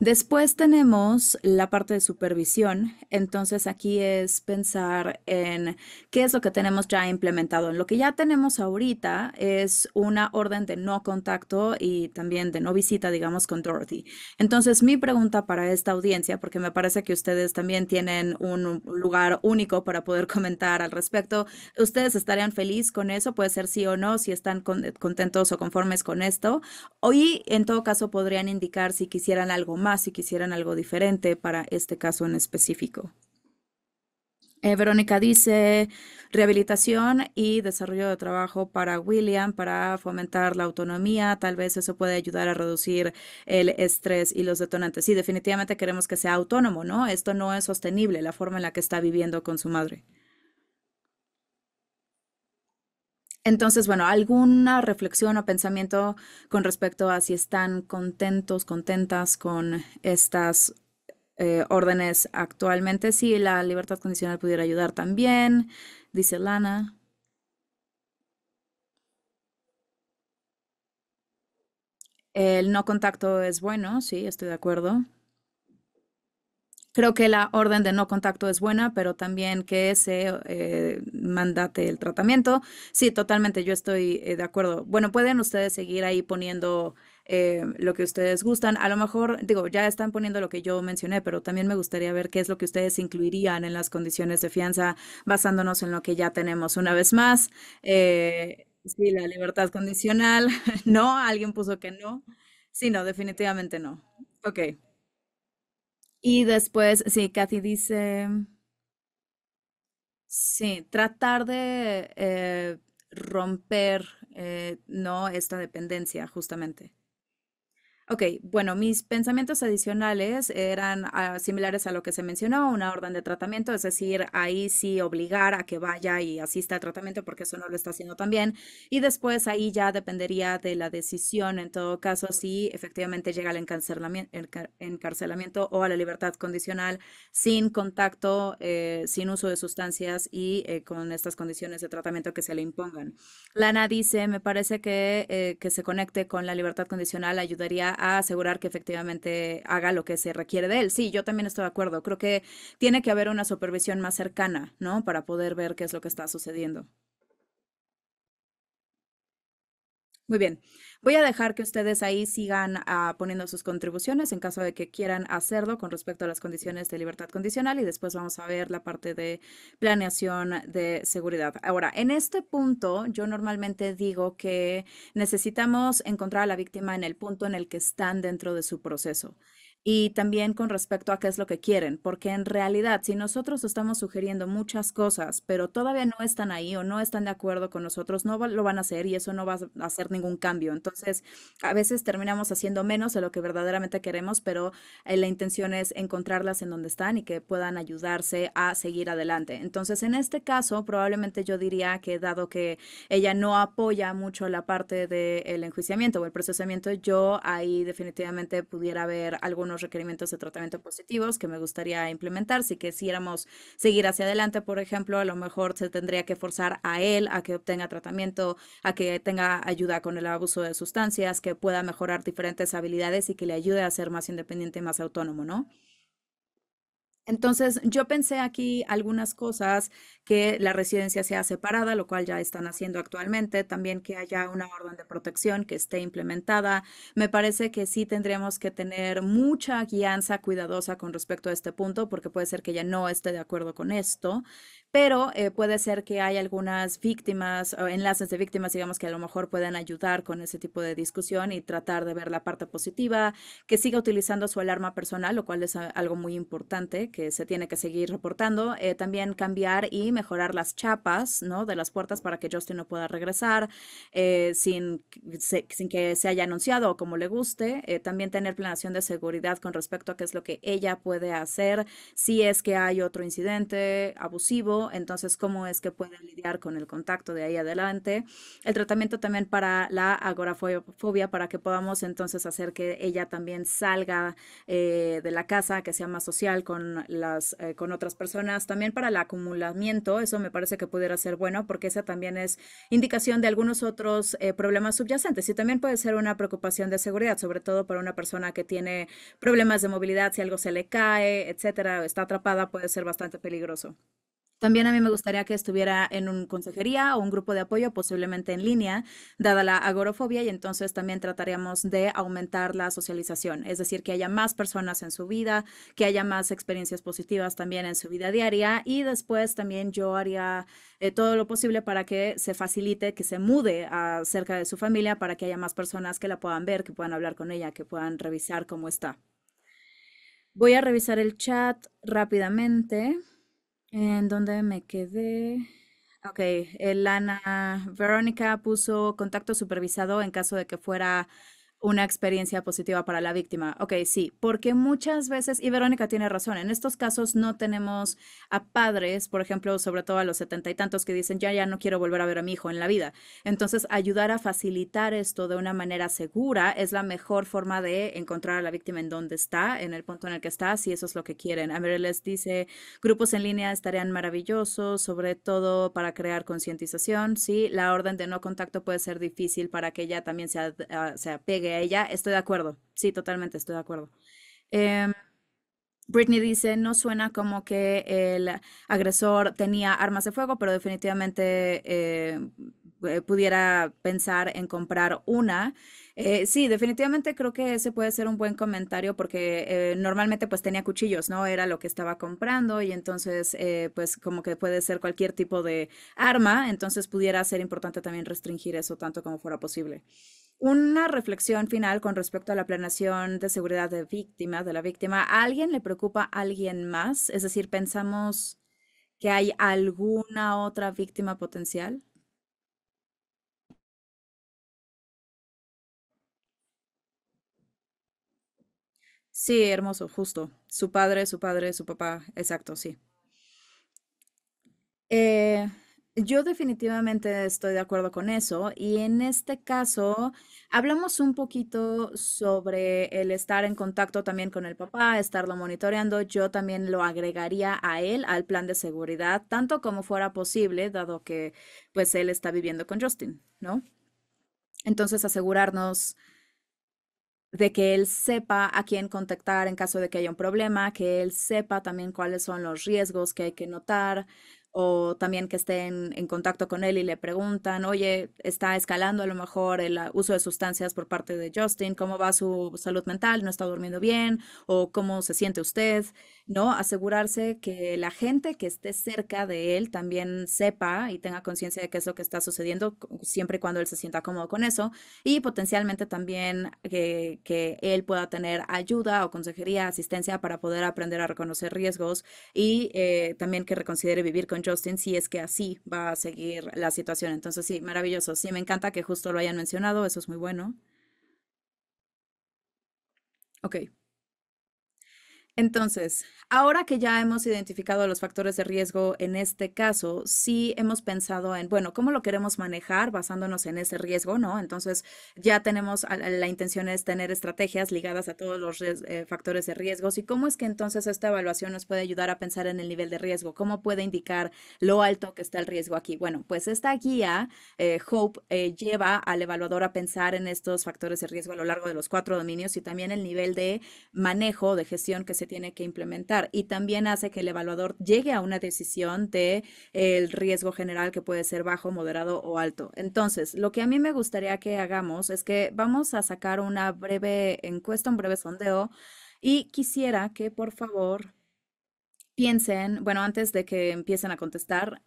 Después tenemos la parte de supervisión. Entonces aquí es pensar en qué es lo que tenemos ya implementado. Lo que ya tenemos ahorita es una orden de no contacto y también de no visita, digamos, con Dorothy. Entonces mi pregunta para esta audiencia, porque me parece que ustedes también tienen un lugar único para poder comentar al respecto, ¿ustedes estarían feliz con eso? Puede ser sí o no, si están contentos o conformes con esto. Y en todo caso podrían indicar si quisieran algo más, si quisieran algo diferente para este caso en específico. Verónica dice rehabilitación y desarrollo de trabajo para William para fomentar la autonomía. Tal vez eso puede ayudar a reducir el estrés y los detonantes. Sí, definitivamente queremos que sea autónomo, ¿no? Esto no es sostenible, la forma en la que está viviendo con su madre. Entonces, bueno, ¿alguna reflexión o pensamiento con respecto a si están contentos, contentas con estas órdenes actualmente? Sí, la libertad condicional pudiera ayudar también, dice Lana. El no contacto es bueno, sí, estoy de acuerdo. Creo que la orden de no contacto es buena, pero también que se mandate el tratamiento. Sí, totalmente, yo estoy de acuerdo. Bueno, pueden ustedes seguir ahí poniendo lo que ustedes gustan. A lo mejor, digo, ya están poniendo lo que yo mencioné, pero también me gustaría ver qué es lo que ustedes incluirían en las condiciones de fianza basándonos en lo que ya tenemos. Una vez más, sí, la libertad condicional. No, alguien puso que no. Sí, no, definitivamente no. Ok. Y después, sí, Kathy dice, sí, tratar de romper, no esta dependencia, justamente. Ok, bueno, mis pensamientos adicionales eran similares a lo que se mencionó, una orden de tratamiento, es decir, ahí sí obligar a que vaya y asista al tratamiento porque eso no lo está haciendo tan bien. Y después ahí ya dependería de la decisión, en todo caso, si efectivamente llega al encarcelamiento o a la libertad condicional sin contacto, sin uso de sustancias y con estas condiciones de tratamiento que se le impongan. Lana dice, me parece que se conecte con la libertad condicional ayudaría a asegurar que efectivamente haga lo que se requiere de él. Sí, yo también estoy de acuerdo. Creo que tiene que haber una supervisión más cercana, ¿no? Para poder ver qué es lo que está sucediendo. Muy bien. Voy a dejar que ustedes ahí sigan poniendo sus contribuciones en caso de que quieran hacerlo con respecto a las condiciones de libertad condicional y después vamos a ver la parte de planeación de seguridad. Ahora, en este punto, yo normalmente digo que necesitamos encontrar a la víctima en el punto en el que están dentro de su proceso. Y también con respecto a qué es lo que quieren, porque en realidad, si nosotros estamos sugiriendo muchas cosas, pero todavía no están ahí o no están de acuerdo con nosotros, lo van a hacer y eso no va a hacer ningún cambio. Entonces, a veces terminamos haciendo menos de lo que verdaderamente queremos, pero la intención es encontrarlas en donde están y que puedan ayudarse a seguir adelante. Entonces, en este caso, probablemente yo diría que dado que ella no apoya mucho la parte del enjuiciamiento o el procesamiento, yo ahí definitivamente pudiera haber algunos requerimientos de tratamiento positivos que me gustaría implementar. Si quisiéramos seguir hacia adelante, por ejemplo, a lo mejor se tendría que forzar a él a que obtenga tratamiento, a que tenga ayuda con el abuso de sustancias, que pueda mejorar diferentes habilidades y que le ayude a ser más independiente y más autónomo, ¿no? Entonces, yo pensé aquí algunas cosas, que la residencia sea separada, lo cual ya están haciendo actualmente, también que haya una orden de protección que esté implementada. Me parece que sí tendríamos que tener mucha guianza cuidadosa con respecto a este punto, porque puede ser que ella no esté de acuerdo con esto, pero puede ser que hay algunas víctimas o enlaces de víctimas, digamos, que a lo mejor pueden ayudar con ese tipo de discusión y tratar de ver la parte positiva, que siga utilizando su alarma personal, lo cual es algo muy importante que se tiene que seguir reportando. También cambiar y mejorar las chapas, ¿no? De las puertas para que Justin no pueda regresar sin que se haya anunciado o como le guste. También tener planeación de seguridad con respecto a qué es lo que ella puede hacer si es que hay otro incidente abusivo tratamiento, entonces cómo es que puede lidiar con el contacto de ahí adelante. El tratamiento también para la agorafobia, para que podamos entonces hacer que ella también salga de la casa, que sea más social con con otras personas. También para el acumulamiento, eso me parece que pudiera ser bueno, porque esa también es indicación de algunos otros problemas subyacentes y también puede ser una preocupación de seguridad, sobre todo para una persona que tiene problemas de movilidad, si algo se le cae, etcétera, o está atrapada, puede ser bastante peligroso. También a mí me gustaría que estuviera en un consejería o un grupo de apoyo, posiblemente en línea, dada la agorafobia, y entonces también trataríamos de aumentar la socialización, es decir, que haya más personas en su vida, que haya más experiencias positivas también en su vida diaria, y después también yo haría todo lo posible para que se facilite, que se mude cerca de su familia, para que haya más personas que la puedan ver, que puedan hablar con ella, que puedan revisar cómo está. Voy a revisar el chat rápidamente. ¿En dónde me quedé? Ok, Lana Verónica puso contacto supervisado en caso de que fuera una experiencia positiva para la víctima. Ok, sí, porque muchas veces, y Verónica tiene razón, en estos casos no tenemos a padres, por ejemplo, sobre todo a los 70 y tantos, que dicen, ya no quiero volver a ver a mi hijo en la vida. Entonces, ayudar a facilitar esto de una manera segura es la mejor forma de encontrar a la víctima en donde está, en el punto en el que está, si eso es lo que quieren. A ver, les dice, grupos en línea estarían maravillosos, sobre todo para crear concientización. Sí, la orden de no contacto puede ser difícil para que ella también se apegue a ella. Estoy de acuerdo. Sí, totalmente estoy de acuerdo. Em, Britney dice, no suena como que el agresor tenía armas de fuego, pero definitivamente pudiera pensar en comprar una. Sí, definitivamente creo que ese puede ser un buen comentario porque normalmente pues tenía cuchillos, ¿no? Era lo que estaba comprando y entonces pues como que puede ser cualquier tipo de arma, entonces pudiera ser importante también restringir eso tanto como fuera posible. Una reflexión final con respecto a la planeación de seguridad de la víctima. ¿A alguien le preocupa a alguien más? Es decir, ¿pensamos que hay alguna otra víctima potencial? Sí, hermoso, justo. Su padre, su papá, exacto, sí. Eh, yo definitivamente estoy de acuerdo con eso y en este caso hablamos un poquito sobre el estar en contacto también con el papá, estarlo monitoreando. Yo también lo agregaría a él al plan de seguridad, tanto como fuera posible, dado que pues él está viviendo con Justin, ¿no? Entonces asegurarnos de que él sepa a quién contactar en caso de que haya un problema, que él sepa también cuáles son los riesgos que hay que notar, o también que estén en contacto con él y le preguntan, oye, está escalando a lo mejor el uso de sustancias por parte de Justin, ¿cómo va su salud mental? ¿No está durmiendo bien? ¿O cómo se siente usted? ¿No? Asegurarse que la gente que esté cerca de él también sepa y tenga conciencia de qué es lo que está sucediendo, siempre y cuando él se sienta cómodo con eso y potencialmente también que él pueda tener ayuda o consejería, asistencia para poder aprender a reconocer riesgos y también que reconsidere vivir con Justin si es que así va a seguir la situación. Entonces, sí, maravilloso. Sí, me encanta que justo lo hayan mencionado, eso es muy bueno. Ok. Entonces, ahora que ya hemos identificado los factores de riesgo en este caso, sí hemos pensado en, bueno, ¿cómo lo queremos manejar basándonos en ese riesgo, ¿no? Entonces, ya tenemos, la intención es tener estrategias ligadas a todos los factores de riesgos y cómo es que entonces esta evaluación nos puede ayudar a pensar en el nivel de riesgo, cómo puede indicar lo alto que está el riesgo aquí. Bueno, pues esta guía, Hope, lleva al evaluador a pensar en estos factores de riesgo a lo largo de los 4 dominios y también el nivel de manejo de gestión que se tiene que implementar y también hace que el evaluador llegue a una decisión de el riesgo general que puede ser bajo, moderado o alto. Entonces, lo que a mí me gustaría que hagamos es que vamos a sacar una breve encuesta, un breve sondeo y quisiera que por favor piensen, bueno, antes de que empiecen a contestar,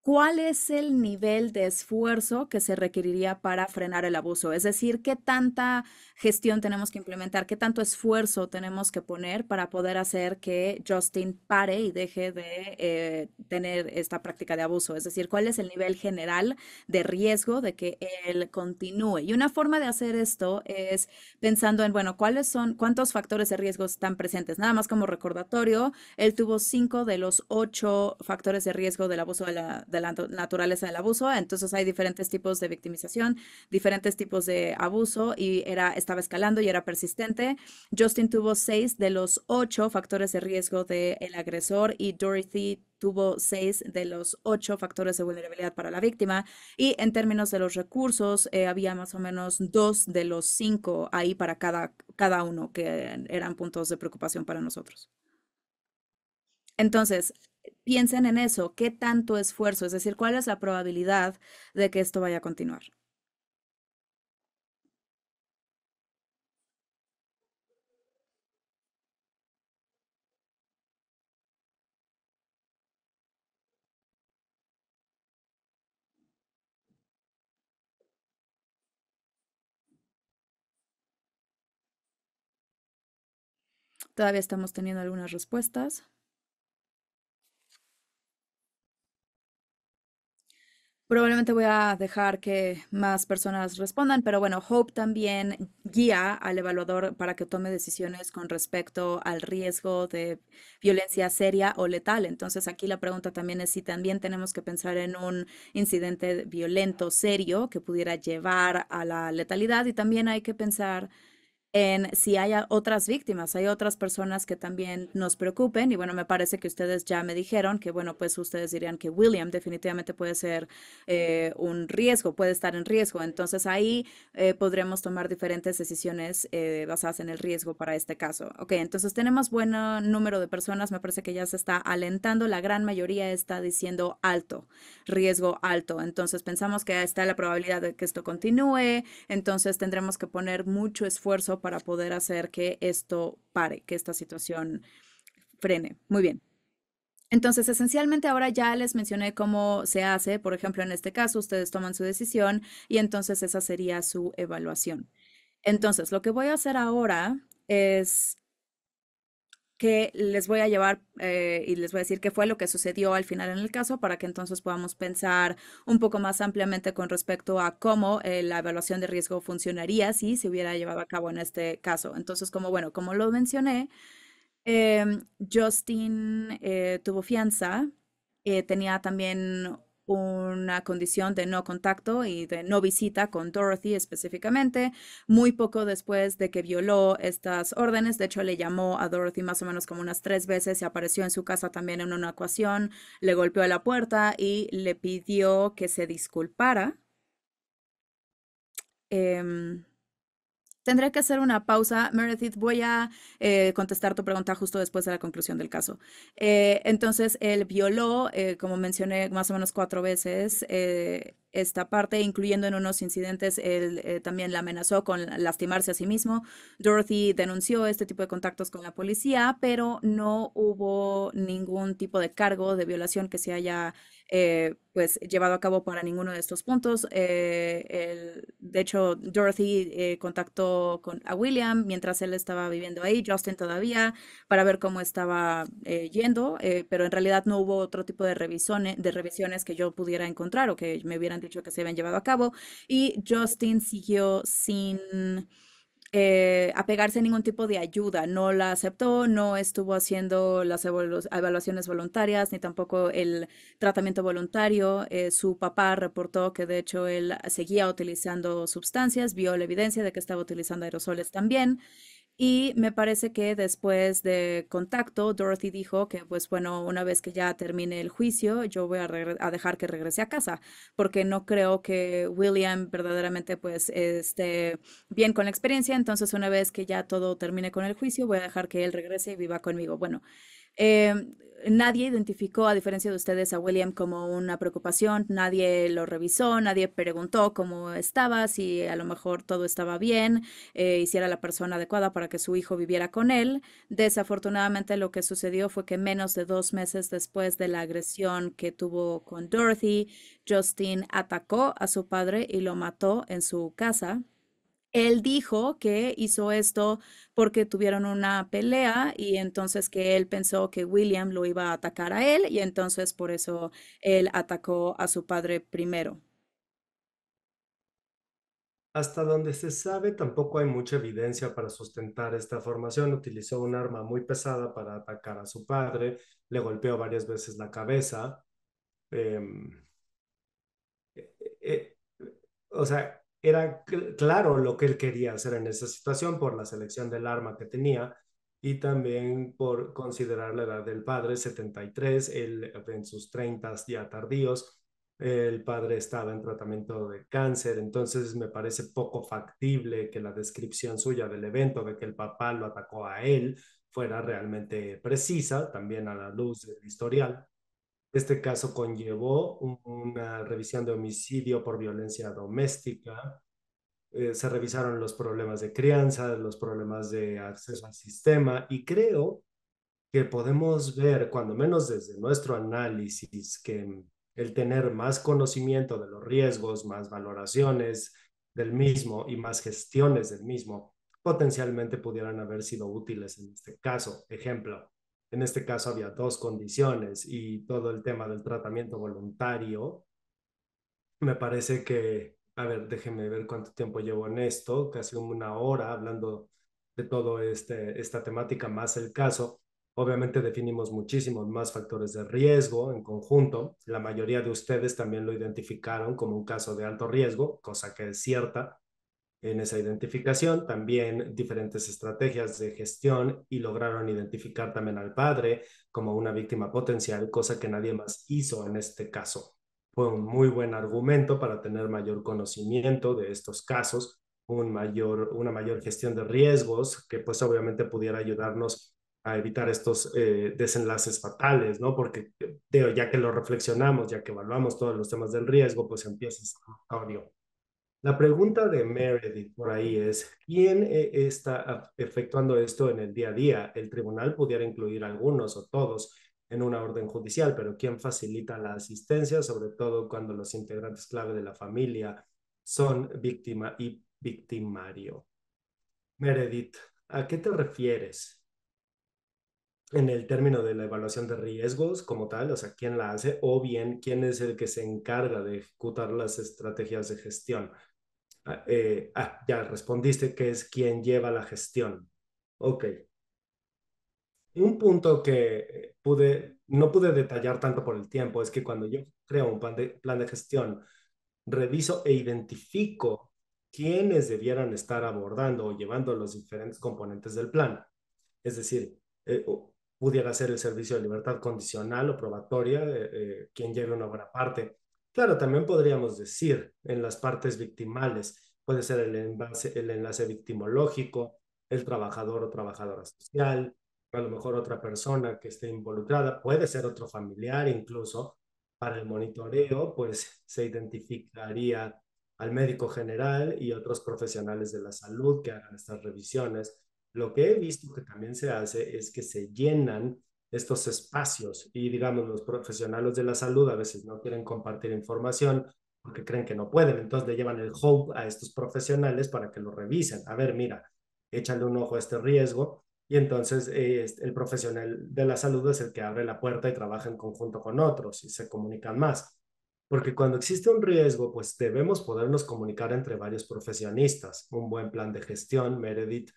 ¿cuál es el nivel de esfuerzo que se requeriría para frenar el abuso? Es decir, ¿qué tanta gestión tenemos que implementar? ¿Qué tanto esfuerzo tenemos que poner para poder hacer que Justin pare y deje de tener esta práctica de abuso? Es decir, ¿cuál es el nivel general de riesgo de que él continúe? Y una forma de hacer esto es pensando en, bueno, cuántos factores de riesgo están presentes? Nada más como recordatorio, él tuvo 5 de los 8 factores de riesgo del abuso de la naturaleza del abuso. Entonces hay diferentes tipos de victimización, diferentes tipos de abuso y estaba escalando y era persistente. Justin tuvo 6 de los 8 factores de riesgo del agresor y Dorothy tuvo 6 de los 8 factores de vulnerabilidad para la víctima. Y en términos de los recursos, había más o menos 2 de los 5 ahí para cada uno, que eran puntos de preocupación para nosotros. Entonces, piensen en eso, qué tanto esfuerzo, es decir, cuál es la probabilidad de que esto vaya a continuar. Todavía estamos teniendo algunas respuestas. Probablemente voy a dejar que más personas respondan, pero bueno, Hope también guía al evaluador para que tome decisiones con respecto al riesgo de violencia seria o letal. Entonces aquí la pregunta también es si también tenemos que pensar en un incidente violento serio que pudiera llevar a la letalidad y también hay que pensar en si hay otras víctimas, hay otras personas que también nos preocupen y bueno, me parece que ustedes ya me dijeron que bueno, pues ustedes dirían que William definitivamente puede ser un riesgo, puede estar en riesgo, entonces ahí podremos tomar diferentes decisiones basadas en el riesgo para este caso. Ok, entonces tenemos buen número de personas, me parece que ya se está alentando, la gran mayoría está diciendo alto, riesgo alto, entonces pensamos que está la probabilidad de que esto continúe, entonces tendremos que poner mucho esfuerzo para poder hacer que esto pare, que esta situación frene. Muy bien. Entonces, esencialmente ahora ya les mencioné cómo se hace. Por ejemplo, en este caso, ustedes toman su decisión y entonces esa sería su evaluación. Entonces, lo que voy a hacer ahora es que les voy a llevar y les voy a decir qué fue lo que sucedió al final en el caso para que entonces podamos pensar un poco más ampliamente con respecto a cómo la evaluación de riesgo funcionaría si se hubiera llevado a cabo en este caso. Entonces, como bueno, como lo mencioné, Justin tuvo fianza, tenía también una condición de no contacto y de no visita con Dorothy específicamente, muy poco después de que violó estas órdenes. De hecho, le llamó a Dorothy más o menos como unas 3 veces, se apareció en su casa también en una ocasión, le golpeó a la puerta y le pidió que se disculpara. Em, Tendré que hacer una pausa. Meredith, voy a contestar tu pregunta justo después de la conclusión del caso. Entonces, él violó, como mencioné, más o menos 4 veces esta parte, incluyendo en unos incidentes, él también la amenazó con lastimarse a sí mismo. Dorothy denunció este tipo de contactos con la policía, pero no hubo ningún tipo de cargo de violación que se haya pues llevado a cabo para ninguno de estos puntos. De hecho, Dorothy contactó a William mientras él estaba viviendo ahí, Justin todavía, para ver cómo estaba yendo, pero en realidad no hubo otro tipo de revisiones que yo pudiera encontrar o que me hubieran dicho que se habían llevado a cabo. Y Justin siguió sin apegarse a ningún tipo de ayuda. No la aceptó, no estuvo haciendo las evaluaciones voluntarias, ni tampoco el tratamiento voluntario. Su papá reportó que de hecho él seguía utilizando sustancias, vio la evidencia de que estaba utilizando aerosoles también. Y me parece que después de contacto, Dorothy dijo que, pues bueno, una vez que ya termine el juicio, yo voy a dejar que regrese a casa, porque no creo que William verdaderamente pues esté bien con la experiencia. Entonces, una vez que ya todo termine con el juicio, voy a dejar que él regrese y viva conmigo. Bueno, eh, nadie identificó, a diferencia de ustedes, a William como una preocupación, nadie lo revisó, nadie preguntó cómo estaba, si a lo mejor todo estaba bien, y si era la persona adecuada para que su hijo viviera con él. Desafortunadamente lo que sucedió fue que menos de 2 meses después de la agresión que tuvo con Dorothy, Justin atacó a su padre y lo mató en su casa. Él dijo que hizo esto porque tuvieron una pelea y entonces que él pensó que William lo iba a atacar a él y entonces por eso él atacó a su padre primero. Hasta donde se sabe, tampoco hay mucha evidencia para sustentar esta formación. Utilizó un arma muy pesada para atacar a su padre, le golpeó varias veces la cabeza. em, eh, o sea, era claro lo que él quería hacer en esa situación por la selección del arma que tenía y también por considerar la edad del padre, 73, él en sus 30 ya tardíos. El padre estaba en tratamiento de cáncer, entonces me parece poco factible que la descripción suya del evento, de que el papá lo atacó a él, fuera realmente precisa, también a la luz del historial. Este caso conllevó una revisión de homicidio por violencia doméstica. Se revisaron los problemas de crianza, los problemas de acceso al sistema y creo que podemos ver, cuando menos desde nuestro análisis, que el tener más conocimiento de los riesgos, más valoraciones del mismo y más gestiones del mismo, potencialmente pudieran haber sido útiles en este caso. Ejemplo, en este caso había dos condiciones y todo el tema del tratamiento voluntario. Me parece que, a ver, déjeme ver cuánto tiempo llevo en esto, casi una hora hablando de todo esta temática más el caso. Obviamente definimos muchísimos más factores de riesgo en conjunto. La mayoría de ustedes también lo identificaron como un caso de alto riesgo, cosa que es cierta en esa identificación. También diferentes estrategias de gestión y lograron identificar también al padre como una víctima potencial, cosa que nadie más hizo en este caso. Fue un muy buen argumento para tener mayor conocimiento de estos casos, una mayor gestión de riesgos que pues obviamente pudiera ayudarnos a evitar estos desenlaces fatales, ¿no? Porque ya que lo reflexionamos, ya que evaluamos todos los temas del riesgo, pues empieza ese audio. La pregunta de Meredith por ahí es, ¿quién está efectuando esto en el día a día? El tribunal pudiera incluir algunos o todos en una orden judicial, pero ¿quién facilita la asistencia, sobre todo cuando los integrantes clave de la familia son víctima y victimario? Meredith, ¿a qué te refieres en el término de la evaluación de riesgos como tal? O sea, ¿quién la hace? O bien, ¿quién es el que se encarga de ejecutar las estrategias de gestión? Ya respondiste que es quien lleva la gestión. Ok. Un punto que no pude detallar tanto por el tiempo es que cuando yo creo un plan de gestión, reviso e identifico quiénes debieran estar abordando o llevando los diferentes componentes del plan. Es decir, pudiera ser el servicio de libertad condicional o probatoria, quien lleve una buena parte. Claro, también podríamos decir en las partes victimales, puede ser el enlace victimológico, el trabajador o trabajadora social, a lo mejor otra persona que esté involucrada, puede ser otro familiar incluso. Para el monitoreo, pues se identificaría al médico general y otros profesionales de la salud que hagan estas revisiones. Lo que he visto que también se hace es que se llenan estos espacios y digamos los profesionales de la salud a veces no quieren compartir información porque creen que no pueden, entonces le llevan el hold a estos profesionales para que lo revisen. A ver, mira, échale un ojo a este riesgo y entonces el profesional de la salud es el que abre la puerta y trabaja en conjunto con otros y se comunican más. Porque cuando existe un riesgo, pues debemos podernos comunicar entre varios profesionistas. Un buen plan de gestión, Meredith,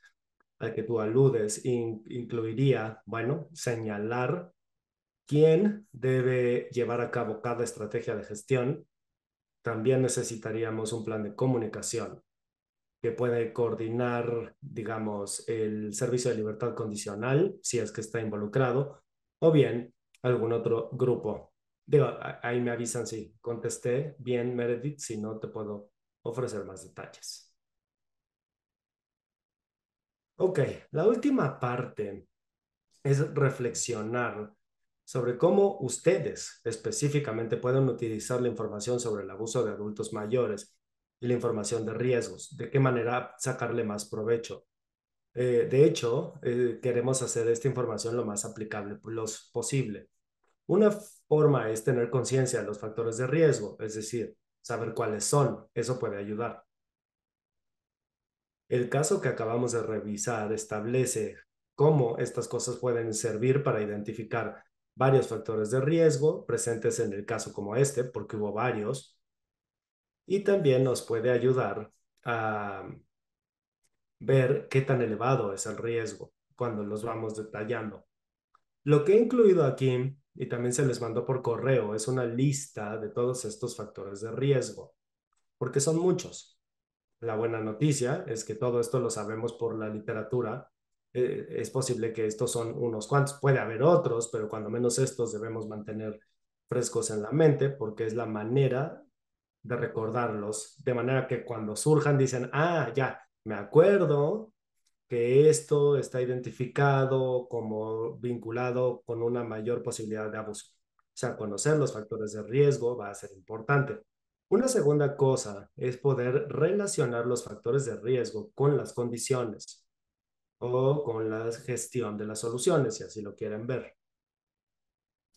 al que tú aludes, incluiría, bueno, señalar quién debe llevar a cabo cada estrategia de gestión. También necesitaríamos un plan de comunicación que puede coordinar, digamos, el servicio de libertad condicional, si es que está involucrado, o bien algún otro grupo. Digo, ahí me avisan si contesté bien, Meredith, si no te puedo ofrecer más detalles. Ok, la última parte es reflexionar sobre cómo ustedes específicamente pueden utilizar la información sobre el abuso de adultos mayores y la información de riesgos, de qué manera sacarle más provecho. De hecho, queremos hacer esta información lo más aplicable posible. Una forma es tener conciencia de los factores de riesgo, es decir, saber cuáles son. Eso puede ayudar. El caso que acabamos de revisar establece cómo estas cosas pueden servir para identificar varios factores de riesgo presentes en el caso como este, porque hubo varios, y también nos puede ayudar a ver qué tan elevado es el riesgo cuando los vamos detallando. Lo que he incluido aquí, y también se les mandó por correo, es una lista de todos estos factores de riesgo, porque son muchos. La buena noticia es que todo esto lo sabemos por la literatura. Es posible que estos son unos cuantos, puede haber otros, pero cuando menos estos debemos mantener frescos en la mente porque es la manera de recordarlos, de manera que cuando surjan dicen, ah, ya, me acuerdo que esto está identificado como vinculado con una mayor posibilidad de abuso. O sea, conocer los factores de riesgo va a ser importante. Una segunda cosa es poder relacionar los factores de riesgo con las condiciones o con la gestión de las soluciones, si así lo quieren ver.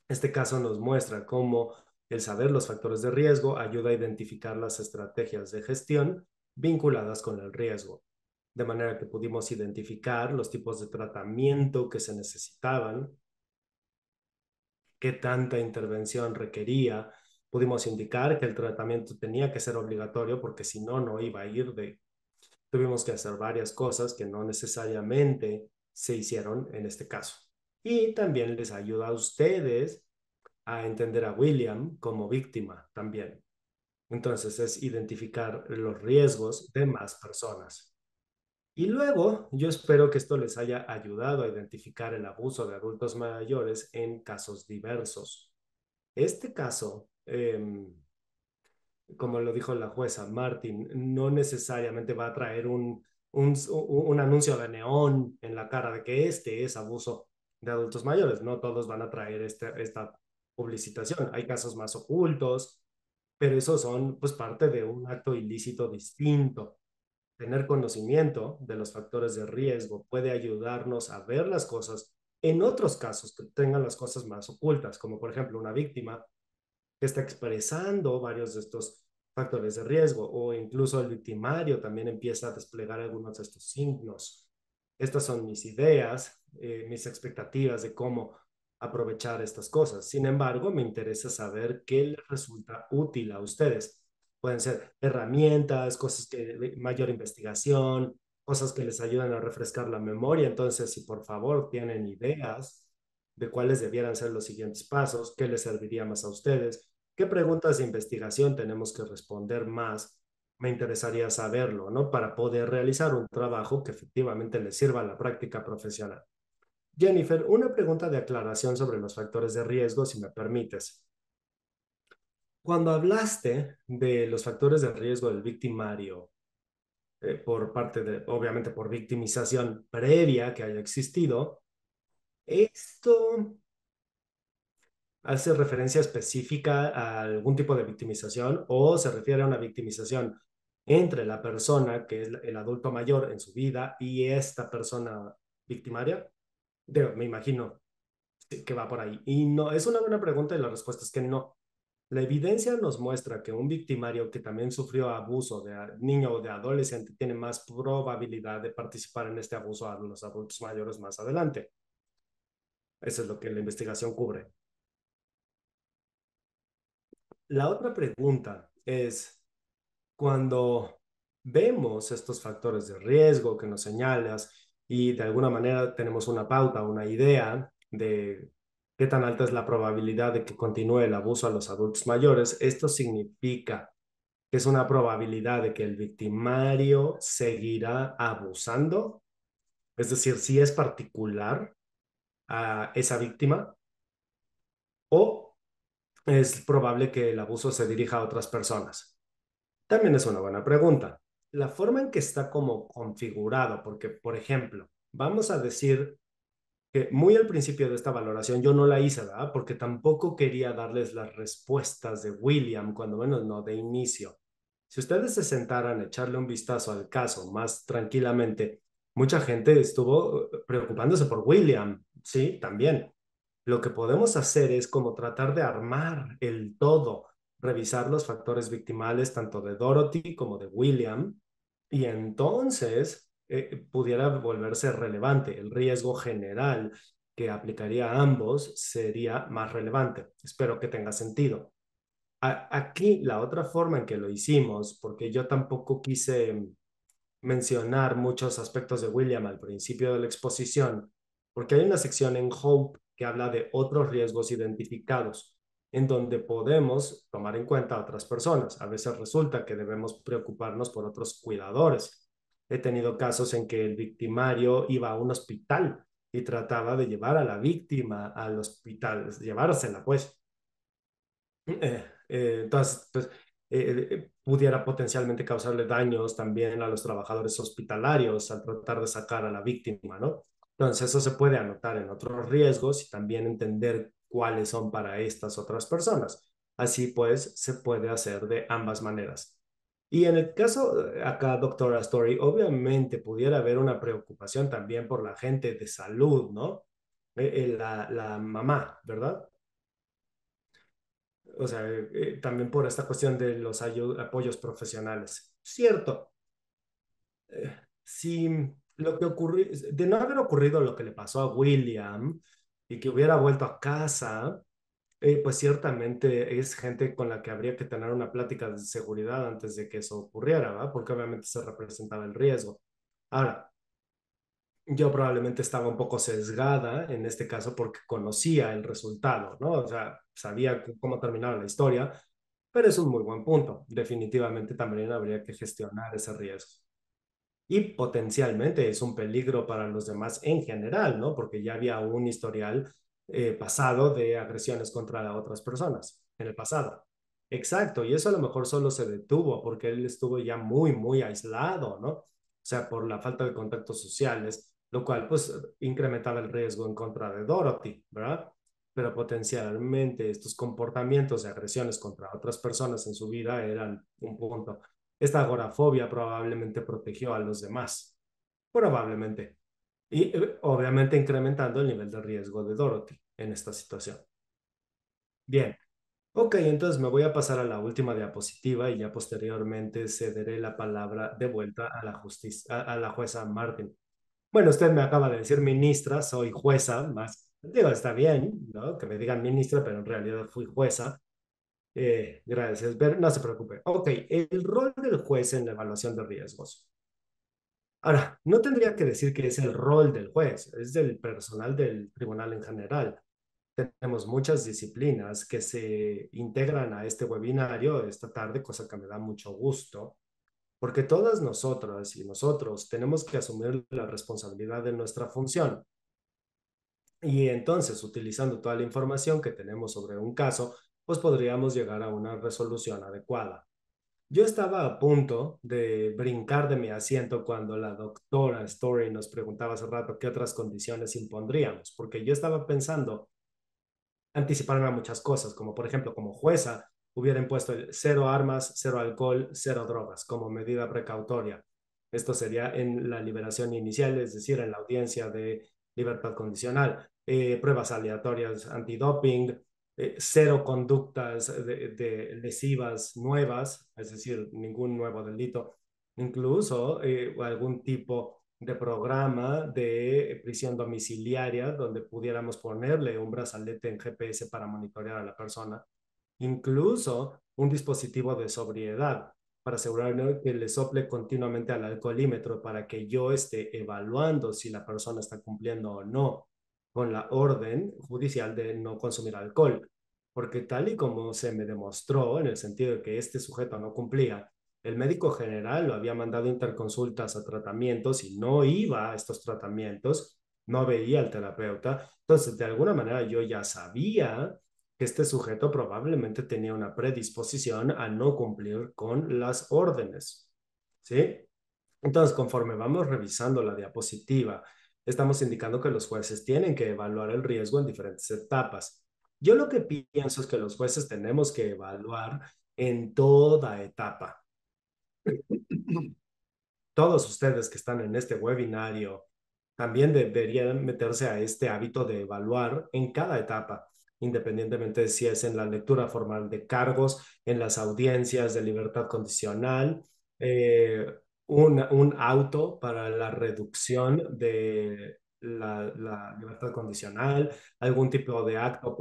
Este caso nos muestra cómo el saber los factores de riesgo ayuda a identificar las estrategias de gestión vinculadas con el riesgo, de manera que pudimos identificar los tipos de tratamiento que se necesitaban, qué tanta intervención requería. Pudimos indicar que el tratamiento tenía que ser obligatorio porque si no, no iba a ir de... Tuvimos que hacer varias cosas que no necesariamente se hicieron en este caso. Y también les ayuda a ustedes a entender a William como víctima también. Entonces es identificar los riesgos de más personas. Y luego, yo espero que esto les haya ayudado a identificar el abuso de adultos mayores en casos diversos. Este caso, como lo dijo la jueza Martin, no necesariamente va a traer un anuncio de neón en la cara de que este es abuso de adultos mayores. No todos van a traer esta publicitación. Hay casos más ocultos, pero esos son pues parte de un acto ilícito distinto. Tener conocimiento de los factores de riesgo puede ayudarnos a ver las cosas en otros casos que tengan las cosas más ocultas, como por ejemplo una víctima que está expresando varios de estos factores de riesgo o incluso el victimario también empieza a desplegar algunos de estos signos. Estas son mis ideas, mis expectativas de cómo aprovechar estas cosas. Sin embargo, me interesa saber qué les resulta útil a ustedes. Pueden ser herramientas, cosas que mayor investigación, cosas que les ayudan a refrescar la memoria. Entonces, si por favor tienen ideas de cuáles debieran ser los siguientes pasos, qué les serviría más a ustedes, qué preguntas de investigación tenemos que responder más, me interesaría saberlo, ¿no? Para poder realizar un trabajo que efectivamente les sirva a la práctica profesional. Jennifer, una pregunta de aclaración sobre los factores de riesgo, si me permites. Cuando hablaste de los factores de riesgo del victimario, por parte de, obviamente, por victimización previa que haya existido, ¿esto hace referencia específica a algún tipo de victimización o se refiere a una victimización entre la persona que es el adulto mayor en su vida y esta persona victimaria? Me imagino que va por ahí. Y no, es una buena pregunta y la respuesta es que no. La evidencia nos muestra que un victimario que también sufrió abuso de niño o de adolescente tiene más probabilidad de participar en este abuso a los adultos mayores más adelante. Eso es lo que la investigación cubre. La otra pregunta es, cuando vemos estos factores de riesgo que nos señalas y de alguna manera tenemos una pauta, una idea de qué tan alta es la probabilidad de que continúe el abuso a los adultos mayores, esto significa que es una probabilidad de que el victimario seguirá abusando, es decir, si es particular a esa víctima o es probable que el abuso se dirija a otras personas. También es una buena pregunta. La forma en que está como configurado, porque, por ejemplo, vamos a decir que muy al principio de esta valoración yo no la hice, ¿verdad? Porque tampoco quería darles las respuestas de William, cuando menos no de inicio. Si ustedes se sentaran a echarle un vistazo al caso más tranquilamente, mucha gente estuvo preocupándose por William, sí, también. Lo que podemos hacer es como tratar de armar el todo, revisar los factores victimales tanto de Dorothy como de William, y entonces pudiera volverse relevante. El riesgo general que aplicaría a ambos sería más relevante. Espero que tenga sentido. Aquí la otra forma en que lo hicimos, porque yo tampoco quise mencionar muchos aspectos de William al principio de la exposición, porque hay una sección en Hope que habla de otros riesgos identificados, en donde podemos tomar en cuenta a otras personas. A veces resulta que debemos preocuparnos por otros cuidadores. He tenido casos en que el victimario iba a un hospital y trataba de llevar a la víctima al hospital, llevársela pues. Entonces, pues, pudiera potencialmente causarle daños también a los trabajadores hospitalarios al tratar de sacar a la víctima, ¿no? Entonces, eso se puede anotar en otros riesgos y también entender cuáles son para estas otras personas. Así pues, se puede hacer de ambas maneras. Y en el caso acá, doctora Story, obviamente pudiera haber una preocupación también por la gente de salud, ¿no? La mamá, ¿verdad? O sea, también por esta cuestión de los apoyos profesionales. Cierto, si lo que ocurrió, de no haber ocurrido lo que le pasó a William y que hubiera vuelto a casa, pues ciertamente es gente con la que habría que tener una plática de seguridad antes de que eso ocurriera, ¿verdad? Porque obviamente se representaba el riesgo. Ahora, yo probablemente estaba un poco sesgada en este caso porque conocía el resultado, ¿no? O sea, sabía cómo terminaba la historia, pero es un muy buen punto. Definitivamente también habría que gestionar ese riesgo. Y potencialmente es un peligro para los demás en general, ¿no? Porque ya había un historial pasado de agresiones contra otras personas en el pasado. Exacto, y eso a lo mejor solo se detuvo porque él estuvo ya muy, muy aislado, ¿no? O sea, por la falta de contactos sociales, lo cual pues incrementaba el riesgo en contra de Dorothy, ¿verdad? Pero potencialmente estos comportamientos de agresiones contra otras personas en su vida eran un punto. Esta agorafobia probablemente protegió a los demás, probablemente. Y obviamente incrementando el nivel de riesgo de Dorothy en esta situación. Bien, ok, entonces me voy a pasar a la última diapositiva y ya posteriormente cederé la palabra de vuelta a la justicia, a la jueza Martin. Bueno, usted me acaba de decir ministra, soy jueza, más, digo, está bien, ¿no? Que me digan ministra, pero en realidad fui jueza. Gracias, no se preocupe. Ok, el rol del juez en la evaluación de riesgos. Ahora, no tendría que decir que es el rol del juez, es del personal del tribunal en general. Tenemos muchas disciplinas que se integran a este webinario esta tarde, cosa que me da mucho gusto, porque todas nosotras y nosotros tenemos que asumir la responsabilidad de nuestra función. Y entonces, utilizando toda la información que tenemos sobre un caso, pues podríamos llegar a una resolución adecuada. Yo estaba a punto de brincar de mi asiento cuando la doctora Story nos preguntaba hace rato qué otras condiciones impondríamos, porque yo estaba pensando anticiparme a muchas cosas, como por ejemplo, como jueza, hubiera impuesto el cero armas, cero alcohol, cero drogas como medida precautoria. Esto sería en la liberación inicial, es decir, en la audiencia de libertad condicional. Pruebas aleatorias antidoping, cero conductas de lesivas nuevas, es decir, ningún nuevo delito, incluso algún tipo de programa de prisión domiciliaria donde pudiéramos ponerle un brazalete en GPS para monitorear a la persona, incluso un dispositivo de sobriedad para asegurarme que le sople continuamente al alcoholímetro para que yo esté evaluando si la persona está cumpliendo o no con la orden judicial de no consumir alcohol. Porque tal y como se me demostró, en el sentido de que este sujeto no cumplía, el médico general lo había mandado interconsultas a tratamientos y no iba a estos tratamientos, no veía al terapeuta. Entonces, de alguna manera yo ya sabía que este sujeto probablemente tenía una predisposición a no cumplir con las órdenes, ¿sí? Entonces, conforme vamos revisando la diapositiva, estamos indicando que los jueces tienen que evaluar el riesgo en diferentes etapas. Yo lo que pienso es que los jueces tenemos que evaluar en toda etapa. Todos ustedes que están en este webinario también deberían meterse a este hábito de evaluar en cada etapa, independientemente de si es en la lectura formal de cargos, en las audiencias de libertad condicional, eh, un auto para la reducción de la libertad condicional, algún tipo de acto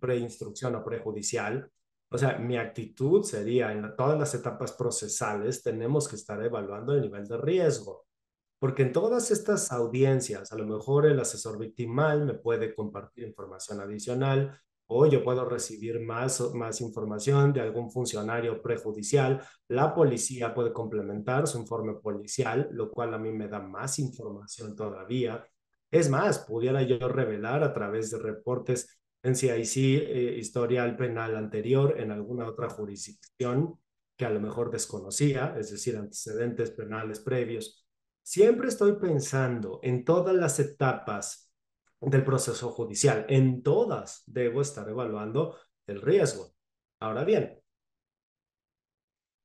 preinstrucción o prejudicial. O sea, mi actitud sería en todas las etapas procesales tenemos que estar evaluando el nivel de riesgo, porque en todas estas audiencias, a lo mejor el asesor victimal me puede compartir información adicional o yo puedo recibir más información de algún funcionario prejudicial. La policía puede complementar su informe policial, lo cual a mí me da más información todavía. Es más, pudiera yo revelar a través de reportes en CIC, historial penal anterior en alguna otra jurisdicción que a lo mejor desconocía, es decir, antecedentes penales previos. Siempre estoy pensando en todas las etapas del proceso judicial. En todas debo estar evaluando el riesgo. Ahora bien,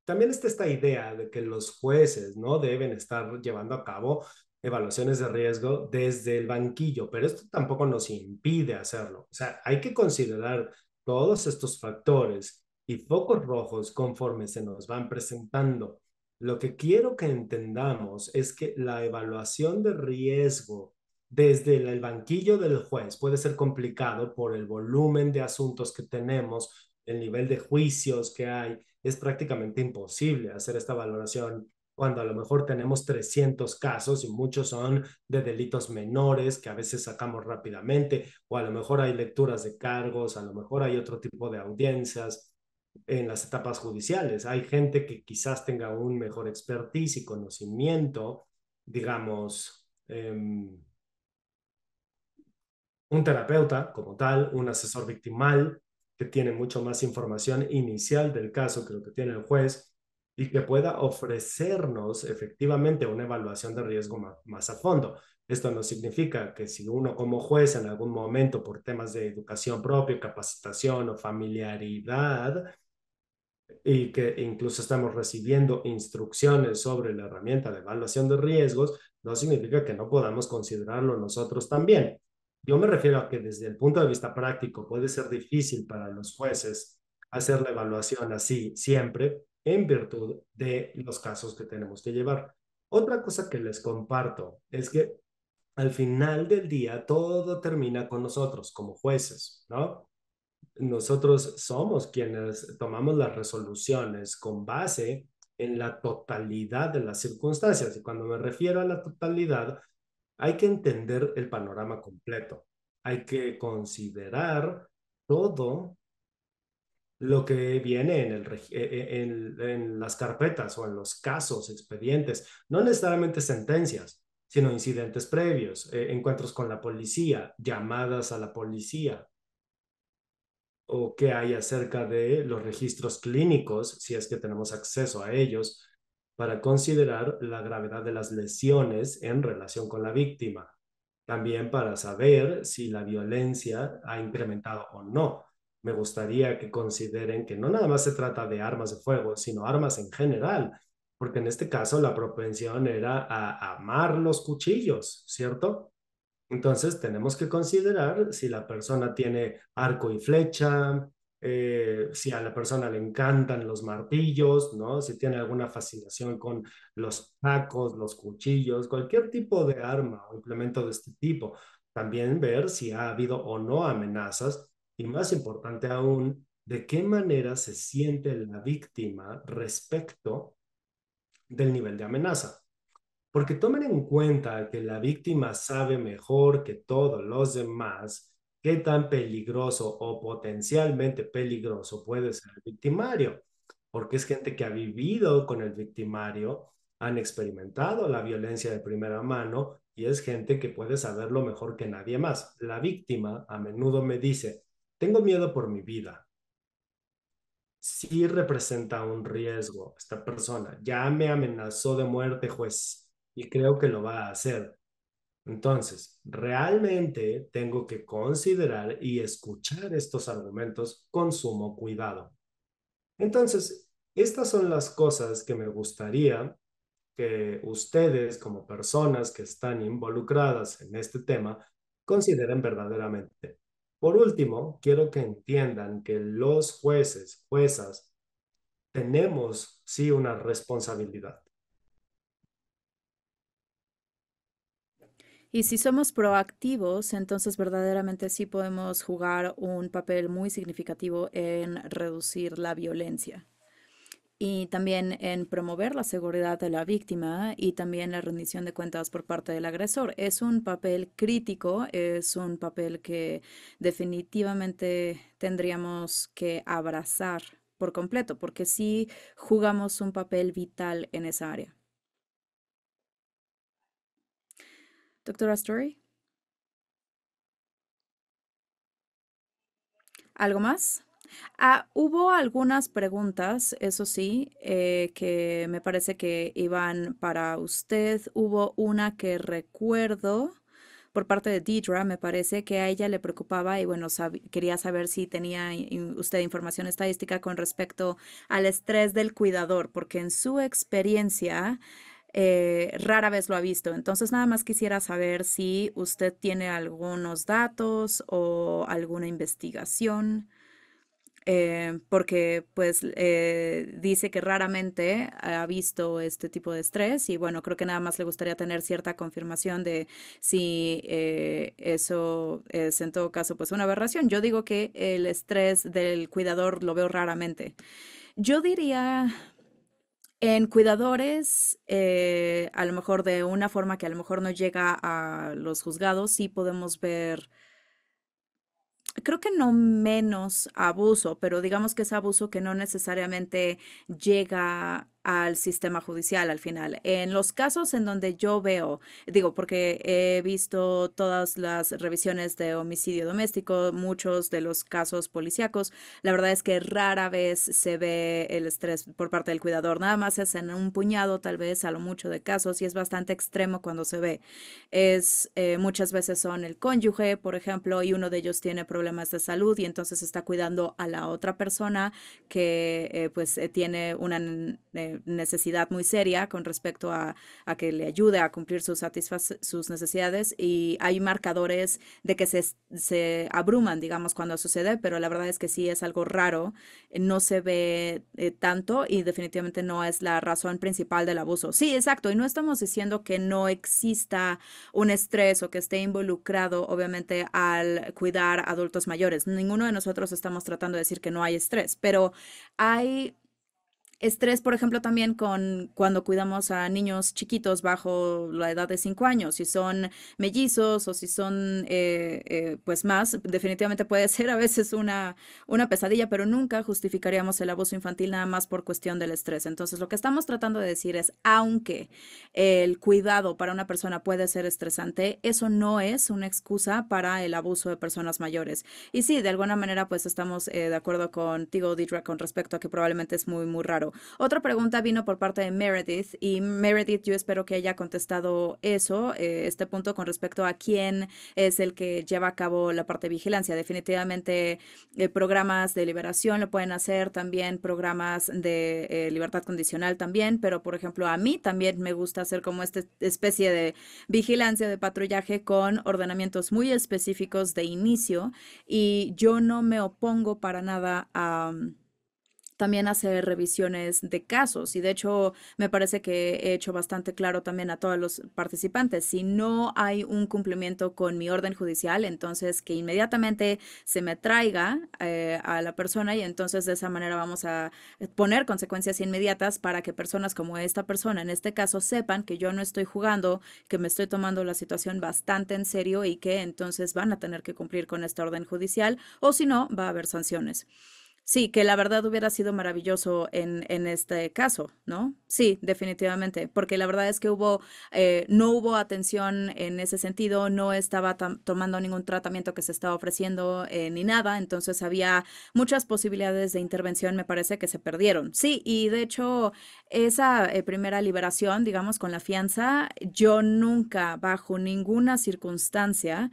también está esta idea de que los jueces no deben estar llevando a cabo evaluaciones de riesgo desde el banquillo, pero esto tampoco nos impide hacerlo. O sea, hay que considerar todos estos factores y focos rojos conforme se nos van presentando. Lo que quiero que entendamos es que la evaluación de riesgo desde el banquillo del juez puede ser complicado por el volumen de asuntos que tenemos, el nivel de juicios que hay. Es prácticamente imposible hacer esta valoración cuando a lo mejor tenemos 300 casos y muchos son de delitos menores que a veces sacamos rápidamente, o a lo mejor hay lecturas de cargos, a lo mejor hay otro tipo de audiencias en las etapas judiciales. Hay gente que quizás tenga un mejor expertise y conocimiento, digamos, un terapeuta como tal, un asesor victimal que tiene mucho más información inicial del caso que lo que tiene el juez y que pueda ofrecernos efectivamente una evaluación de riesgo más a fondo. Esto no significa que si uno como juez en algún momento por temas de educación propia, capacitación o familiaridad y que incluso estamos recibiendo instrucciones sobre la herramienta de evaluación de riesgos, no significa que no podamos considerarlo nosotros también. Yo me refiero a que desde el punto de vista práctico puede ser difícil para los jueces hacer la evaluación así siempre en virtud de los casos que tenemos que llevar. Otra cosa que les comparto es que al final del día todo termina con nosotros como jueces, ¿no? Nosotros somos quienes tomamos las resoluciones con base en la totalidad de las circunstancias. Y cuando me refiero a la totalidad, hay que entender el panorama completo. Hay que considerar todo lo que viene en las carpetas o en los casos, expedientes, no necesariamente sentencias, sino incidentes previos, encuentros con la policía, llamadas a la policía, o qué hay acerca de los registros clínicos, si es que tenemos acceso a ellos, para considerar la gravedad de las lesiones en relación con la víctima. También para saber si la violencia ha incrementado o no. Me gustaría que consideren que no nada más se trata de armas de fuego, sino armas en general, porque en este caso la propensión era a amar los cuchillos, ¿cierto? Entonces tenemos que considerar si la persona tiene arco y flecha, si a la persona le encantan los martillos, ¿no? Si tiene alguna fascinación con los tacos, los cuchillos, cualquier tipo de arma o implemento de este tipo. También ver si ha habido o no amenazas y más importante aún, de qué manera se siente la víctima respecto del nivel de amenaza. Porque tomen en cuenta que la víctima sabe mejor que todos los demás qué tan peligroso o potencialmente peligroso puede ser el victimario, porque es gente que ha vivido con el victimario, han experimentado la violencia de primera mano y es gente que puede saberlo mejor que nadie más. La víctima a menudo me dice, tengo miedo por mi vida. Sí representa un riesgo esta persona. Ya me amenazó de muerte, juez, y creo que lo va a hacer. Entonces, realmente tengo que considerar y escuchar estos argumentos con sumo cuidado. Entonces, estas son las cosas que me gustaría que ustedes como personas que están involucradas en este tema consideren verdaderamente. Por último, quiero que entiendan que los jueces, juezas, tenemos sí una responsabilidad. Y si somos proactivos, entonces verdaderamente sí podemos jugar un papel muy significativo en reducir la violencia y también en promover la seguridad de la víctima y también la rendición de cuentas por parte del agresor. Es un papel crítico, es un papel que definitivamente tendríamos que abrazar por completo, porque sí jugamos un papel vital en esa área. Doctora Story, ¿algo más? Hubo algunas preguntas, eso sí, que me parece que iban para usted. Hubo una que recuerdo por parte de Deidre, me parece que a ella le preocupaba y bueno, quería saber si tenía usted información estadística con respecto al estrés del cuidador, porque en su experiencia rara vez lo ha visto. Entonces, nada más quisiera saber si usted tiene algunos datos o alguna investigación porque pues dice que raramente ha visto este tipo de estrés y bueno, creo que nada más le gustaría tener cierta confirmación de si eso es en todo caso pues una aberración. Yo digo que el estrés del cuidador lo veo raramente. Yo diría en cuidadores, a lo mejor de una forma que a lo mejor no llega a los juzgados, sí podemos ver. Creo que no menos abuso, pero digamos que es abuso que no necesariamente llega al sistema judicial al final. En los casos en donde yo veo, digo, porque he visto todas las revisiones de homicidio doméstico, muchos de los casos policíacos, la verdad es que rara vez se ve el estrés por parte del cuidador, nada más es en un puñado tal vez a lo mucho de casos y es bastante extremo cuando se ve. Muchas veces son el cónyuge, por ejemplo, y uno de ellos tiene problemas de salud y entonces está cuidando a la otra persona que tiene una necesidad muy seria con respecto a que le ayude a cumplir sus necesidades y hay marcadores de que se abruman, digamos, cuando sucede, pero la verdad es que sí es algo raro, no se ve tanto y definitivamente no es la razón principal del abuso. Sí, exacto, y no estamos diciendo que no exista un estrés o que esté involucrado, obviamente, al cuidar adultos mayores. Ninguno de nosotros estamos tratando de decir que no hay estrés, pero hay estrés, por ejemplo, también con cuando cuidamos a niños chiquitos bajo la edad de 5 años, si son mellizos o si son pues más, definitivamente puede ser a veces una pesadilla, pero nunca justificaríamos el abuso infantil nada más por cuestión del estrés. Entonces, lo que estamos tratando de decir es, aunque el cuidado para una persona puede ser estresante, eso no es una excusa para el abuso de personas mayores. Y sí, de alguna manera, pues estamos de acuerdo contigo, Deidre, con respecto a que probablemente es muy, muy raro. Otra pregunta vino por parte de Meredith y Meredith, yo espero que haya contestado eso, este punto con respecto a quién es el que lleva a cabo la parte de vigilancia. Definitivamente programas de liberación lo pueden hacer, también programas de libertad condicional también, pero por ejemplo a mí también me gusta hacer como esta especie de vigilancia, de patrullaje con ordenamientos muy específicos de inicio y yo no me opongo para nada a también hacer revisiones de casos y de hecho me parece que he hecho bastante claro también a todos los participantes, si no hay un cumplimiento con mi orden judicial, entonces que inmediatamente se me traiga a la persona y entonces de esa manera vamos a poner consecuencias inmediatas para que personas como esta persona en este caso sepan que yo no estoy jugando, que me estoy tomando la situación bastante en serio y que entonces van a tener que cumplir con esta orden judicial o si no va a haber sanciones. Sí, que la verdad hubiera sido maravilloso en este caso, ¿no? Sí, definitivamente, porque la verdad es que no hubo atención en ese sentido, no estaba tomando ningún tratamiento que se estaba ofreciendo ni nada, entonces había muchas posibilidades de intervención, me parece que se perdieron. Sí, y de hecho, esa primera liberación, digamos, con la fianza, yo nunca, bajo ninguna circunstancia,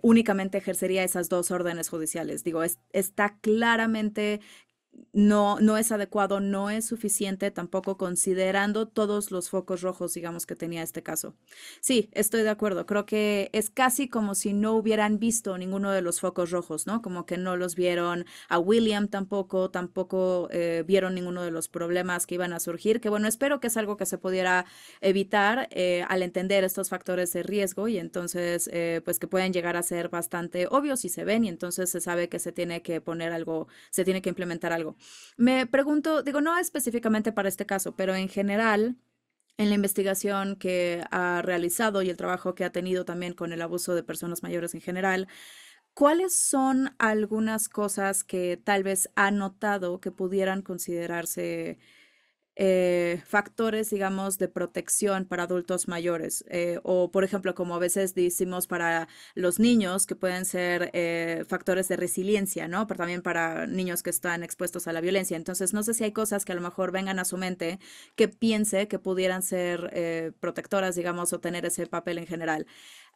únicamente ejercería esas dos órdenes judiciales. Digo, está claramente no es adecuado, no es suficiente, tampoco considerando todos los focos rojos, digamos, que tenía este caso. Sí, estoy de acuerdo. Creo que es casi como si no hubieran visto ninguno de los focos rojos, ¿no? Como que no los vieron. A William tampoco vieron ninguno de los problemas que iban a surgir, que bueno, espero que es algo que se pudiera evitar al entender estos factores de riesgo y entonces, pues que pueden llegar a ser bastante obvios y se ven y entonces se sabe que se tiene que poner algo, se tiene que implementar algo. Me pregunto, digo, no específicamente para este caso, pero en general, en la investigación que ha realizado y el trabajo que ha tenido también con el abuso de personas mayores en general, ¿cuáles son algunas cosas que tal vez ha notado que pudieran considerarse factores, digamos, de protección para adultos mayores? O, por ejemplo, como a veces decimos para los niños, que pueden ser factores de resiliencia, ¿no? Pero también para niños que están expuestos a la violencia. Entonces, no sé si hay cosas que a lo mejor vengan a su mente que piense que pudieran ser protectoras, digamos, o tener ese papel en general.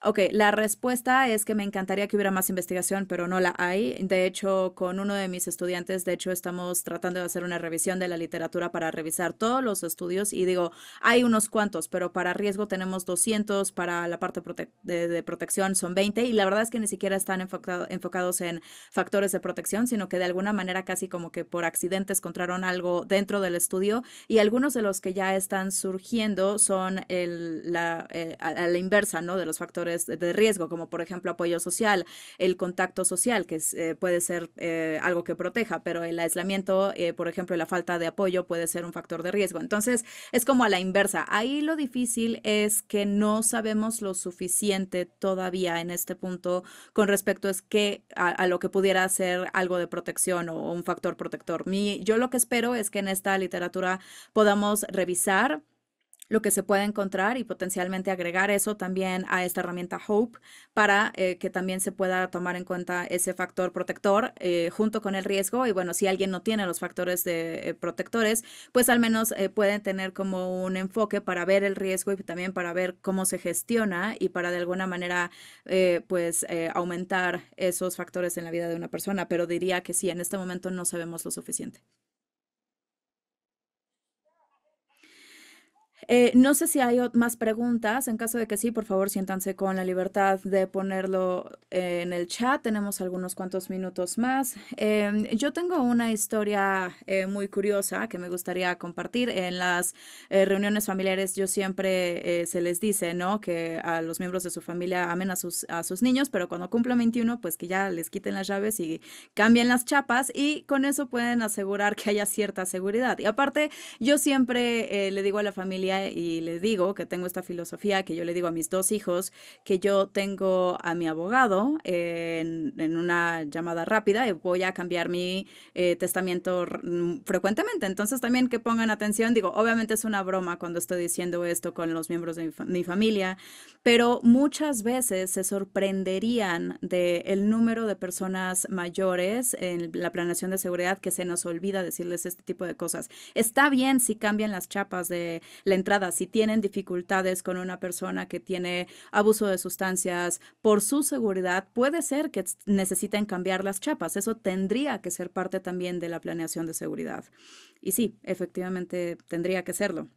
Ok, la respuesta es que me encantaría que hubiera más investigación, pero no la hay. De hecho, con uno de mis estudiantes, de hecho, estamos tratando de hacer una revisión de la literatura para revisar todos los estudios y digo, hay unos cuantos, pero para riesgo tenemos 200, para la parte de protección son 20 y la verdad es que ni siquiera están enfocados en factores de protección, sino que de alguna manera casi como que por accidente encontraron algo dentro del estudio y algunos de los que ya están surgiendo son a la inversa, ¿no? De los factores de riesgo, como por ejemplo apoyo social, el contacto social, que puede ser algo que proteja, pero el aislamiento, por ejemplo, la falta de apoyo puede ser un factor de riesgo. Entonces, es como a la inversa. Ahí lo difícil es que no sabemos lo suficiente todavía en este punto con respecto a lo que pudiera ser algo de protección o un factor protector. Yo lo que espero es que en esta literatura podamos revisar lo que se puede encontrar y potencialmente agregar eso también a esta herramienta Hope para que también se pueda tomar en cuenta ese factor protector junto con el riesgo. Y bueno, si alguien no tiene los factores de protectores, pues al menos pueden tener como un enfoque para ver el riesgo y también para ver cómo se gestiona y para de alguna manera aumentar esos factores en la vida de una persona. Pero diría que sí, en este momento no sabemos lo suficiente. No sé si hay más preguntas. En caso de que sí, por favor, siéntanse con la libertad de ponerlo en el chat. Tenemos algunos cuantos minutos más. Yo tengo una historia muy curiosa que me gustaría compartir. En las reuniones familiares yo siempre se les dice, ¿no? Que a los miembros de su familia amen a sus niños, pero cuando cumplan 21, pues que ya les quiten las llaves y cambien las chapas y con eso pueden asegurar que haya cierta seguridad. Y aparte, yo siempre le digo a la familia y les digo que tengo esta filosofía que yo le digo a mis dos hijos, que yo tengo a mi abogado en una llamada rápida y voy a cambiar mi testamento frecuentemente. Entonces también que pongan atención, digo, obviamente es una broma cuando estoy diciendo esto con los miembros de mi familia, pero muchas veces se sorprenderían del número de personas mayores en la planeación de seguridad que se nos olvida decirles este tipo de cosas. Está bien si cambian las chapas de la entrada, si tienen dificultades con una persona que tiene abuso de sustancias por su seguridad, puede ser que necesiten cambiar las chapas. Eso tendría que ser parte también de la planeación de seguridad. Y sí, efectivamente tendría que serlo.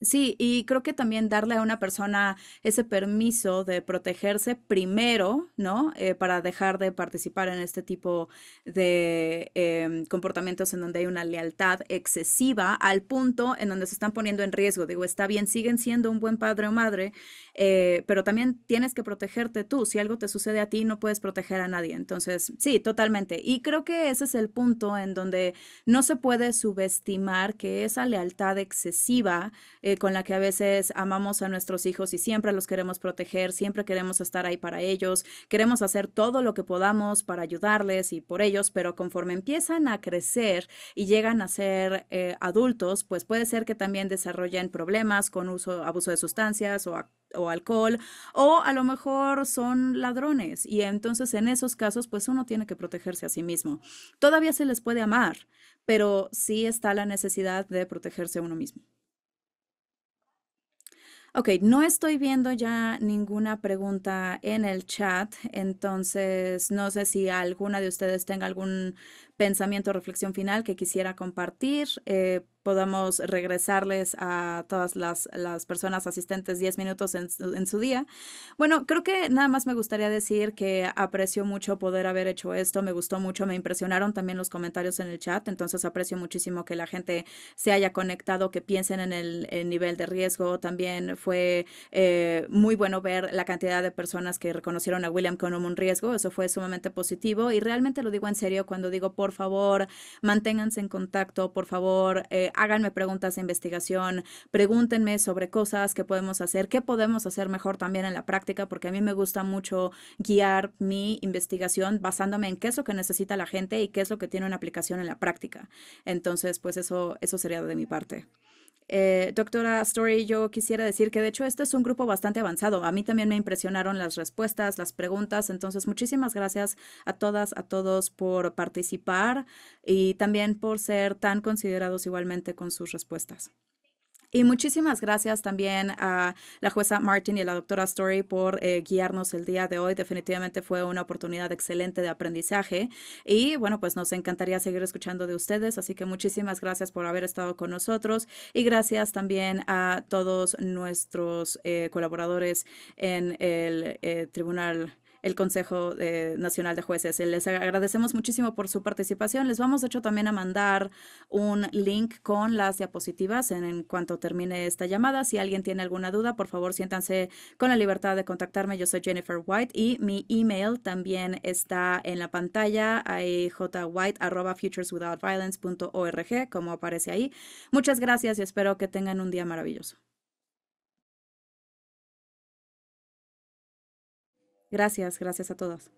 Sí, y creo que también darle a una persona ese permiso de protegerse primero, ¿no? Para dejar de participar en este tipo de comportamientos en donde hay una lealtad excesiva al punto en donde se están poniendo en riesgo. Digo, está bien, siguen siendo un buen padre o madre, pero también tienes que protegerte tú. Si algo te sucede a ti, no puedes proteger a nadie. Entonces, sí, totalmente. Y creo que ese es el punto en donde no se puede subestimar que esa lealtad excesiva con la que a veces amamos a nuestros hijos y siempre los queremos proteger, siempre queremos estar ahí para ellos, queremos hacer todo lo que podamos para ayudarles y por ellos, pero conforme empiezan a crecer y llegan a ser adultos, pues puede ser que también desarrollen problemas con abuso de sustancias o alcohol, o a lo mejor son ladrones. Y entonces en esos casos, pues uno tiene que protegerse a sí mismo. Todavía se les puede amar, pero sí está la necesidad de protegerse a uno mismo. Ok, no estoy viendo ya ninguna pregunta en el chat, entonces no sé si alguna de ustedes tenga algún pensamiento o reflexión final que quisiera compartir. Podamos regresarles a todas las personas asistentes 10 minutos en su día. Bueno, creo que nada más me gustaría decir que aprecio mucho poder haber hecho esto, me gustó mucho, me impresionaron también los comentarios en el chat, entonces aprecio muchísimo que la gente se haya conectado, que piensen en el nivel de riesgo. También fue muy bueno ver la cantidad de personas que reconocieron a William como un riesgo, eso fue sumamente positivo y realmente lo digo en serio cuando digo por favor manténganse en contacto, por favor háganme preguntas de investigación, pregúntenme sobre cosas que podemos hacer, qué podemos hacer mejor también en la práctica, porque a mí me gusta mucho guiar mi investigación basándome en qué es lo que necesita la gente y qué es lo que tiene una aplicación en la práctica. Entonces, pues eso sería de mi parte. Doctora Story, yo quisiera decir que de hecho este es un grupo bastante avanzado. A mí también me impresionaron las respuestas, las preguntas. Entonces, muchísimas gracias a todas, a todos por participar y también por ser tan considerados igualmente con sus respuestas. Y muchísimas gracias también a la jueza Martin y a la doctora Story por guiarnos el día de hoy. Definitivamente fue una oportunidad excelente de aprendizaje. Y bueno, pues nos encantaría seguir escuchando de ustedes. Así que muchísimas gracias por haber estado con nosotros. Y gracias también a todos nuestros colaboradores en el Tribunal, el Consejo Nacional de Jueces. Les agradecemos muchísimo por su participación. Les vamos, de hecho, también a mandar un link con las diapositivas en cuanto termine esta llamada. Si alguien tiene alguna duda, por favor, siéntanse con la libertad de contactarme. Yo soy Jennifer White y mi email también está en la pantalla, ahí jwhite@futureswithoutviolence.org, como aparece ahí. Muchas gracias y espero que tengan un día maravilloso. Gracias, gracias a todos.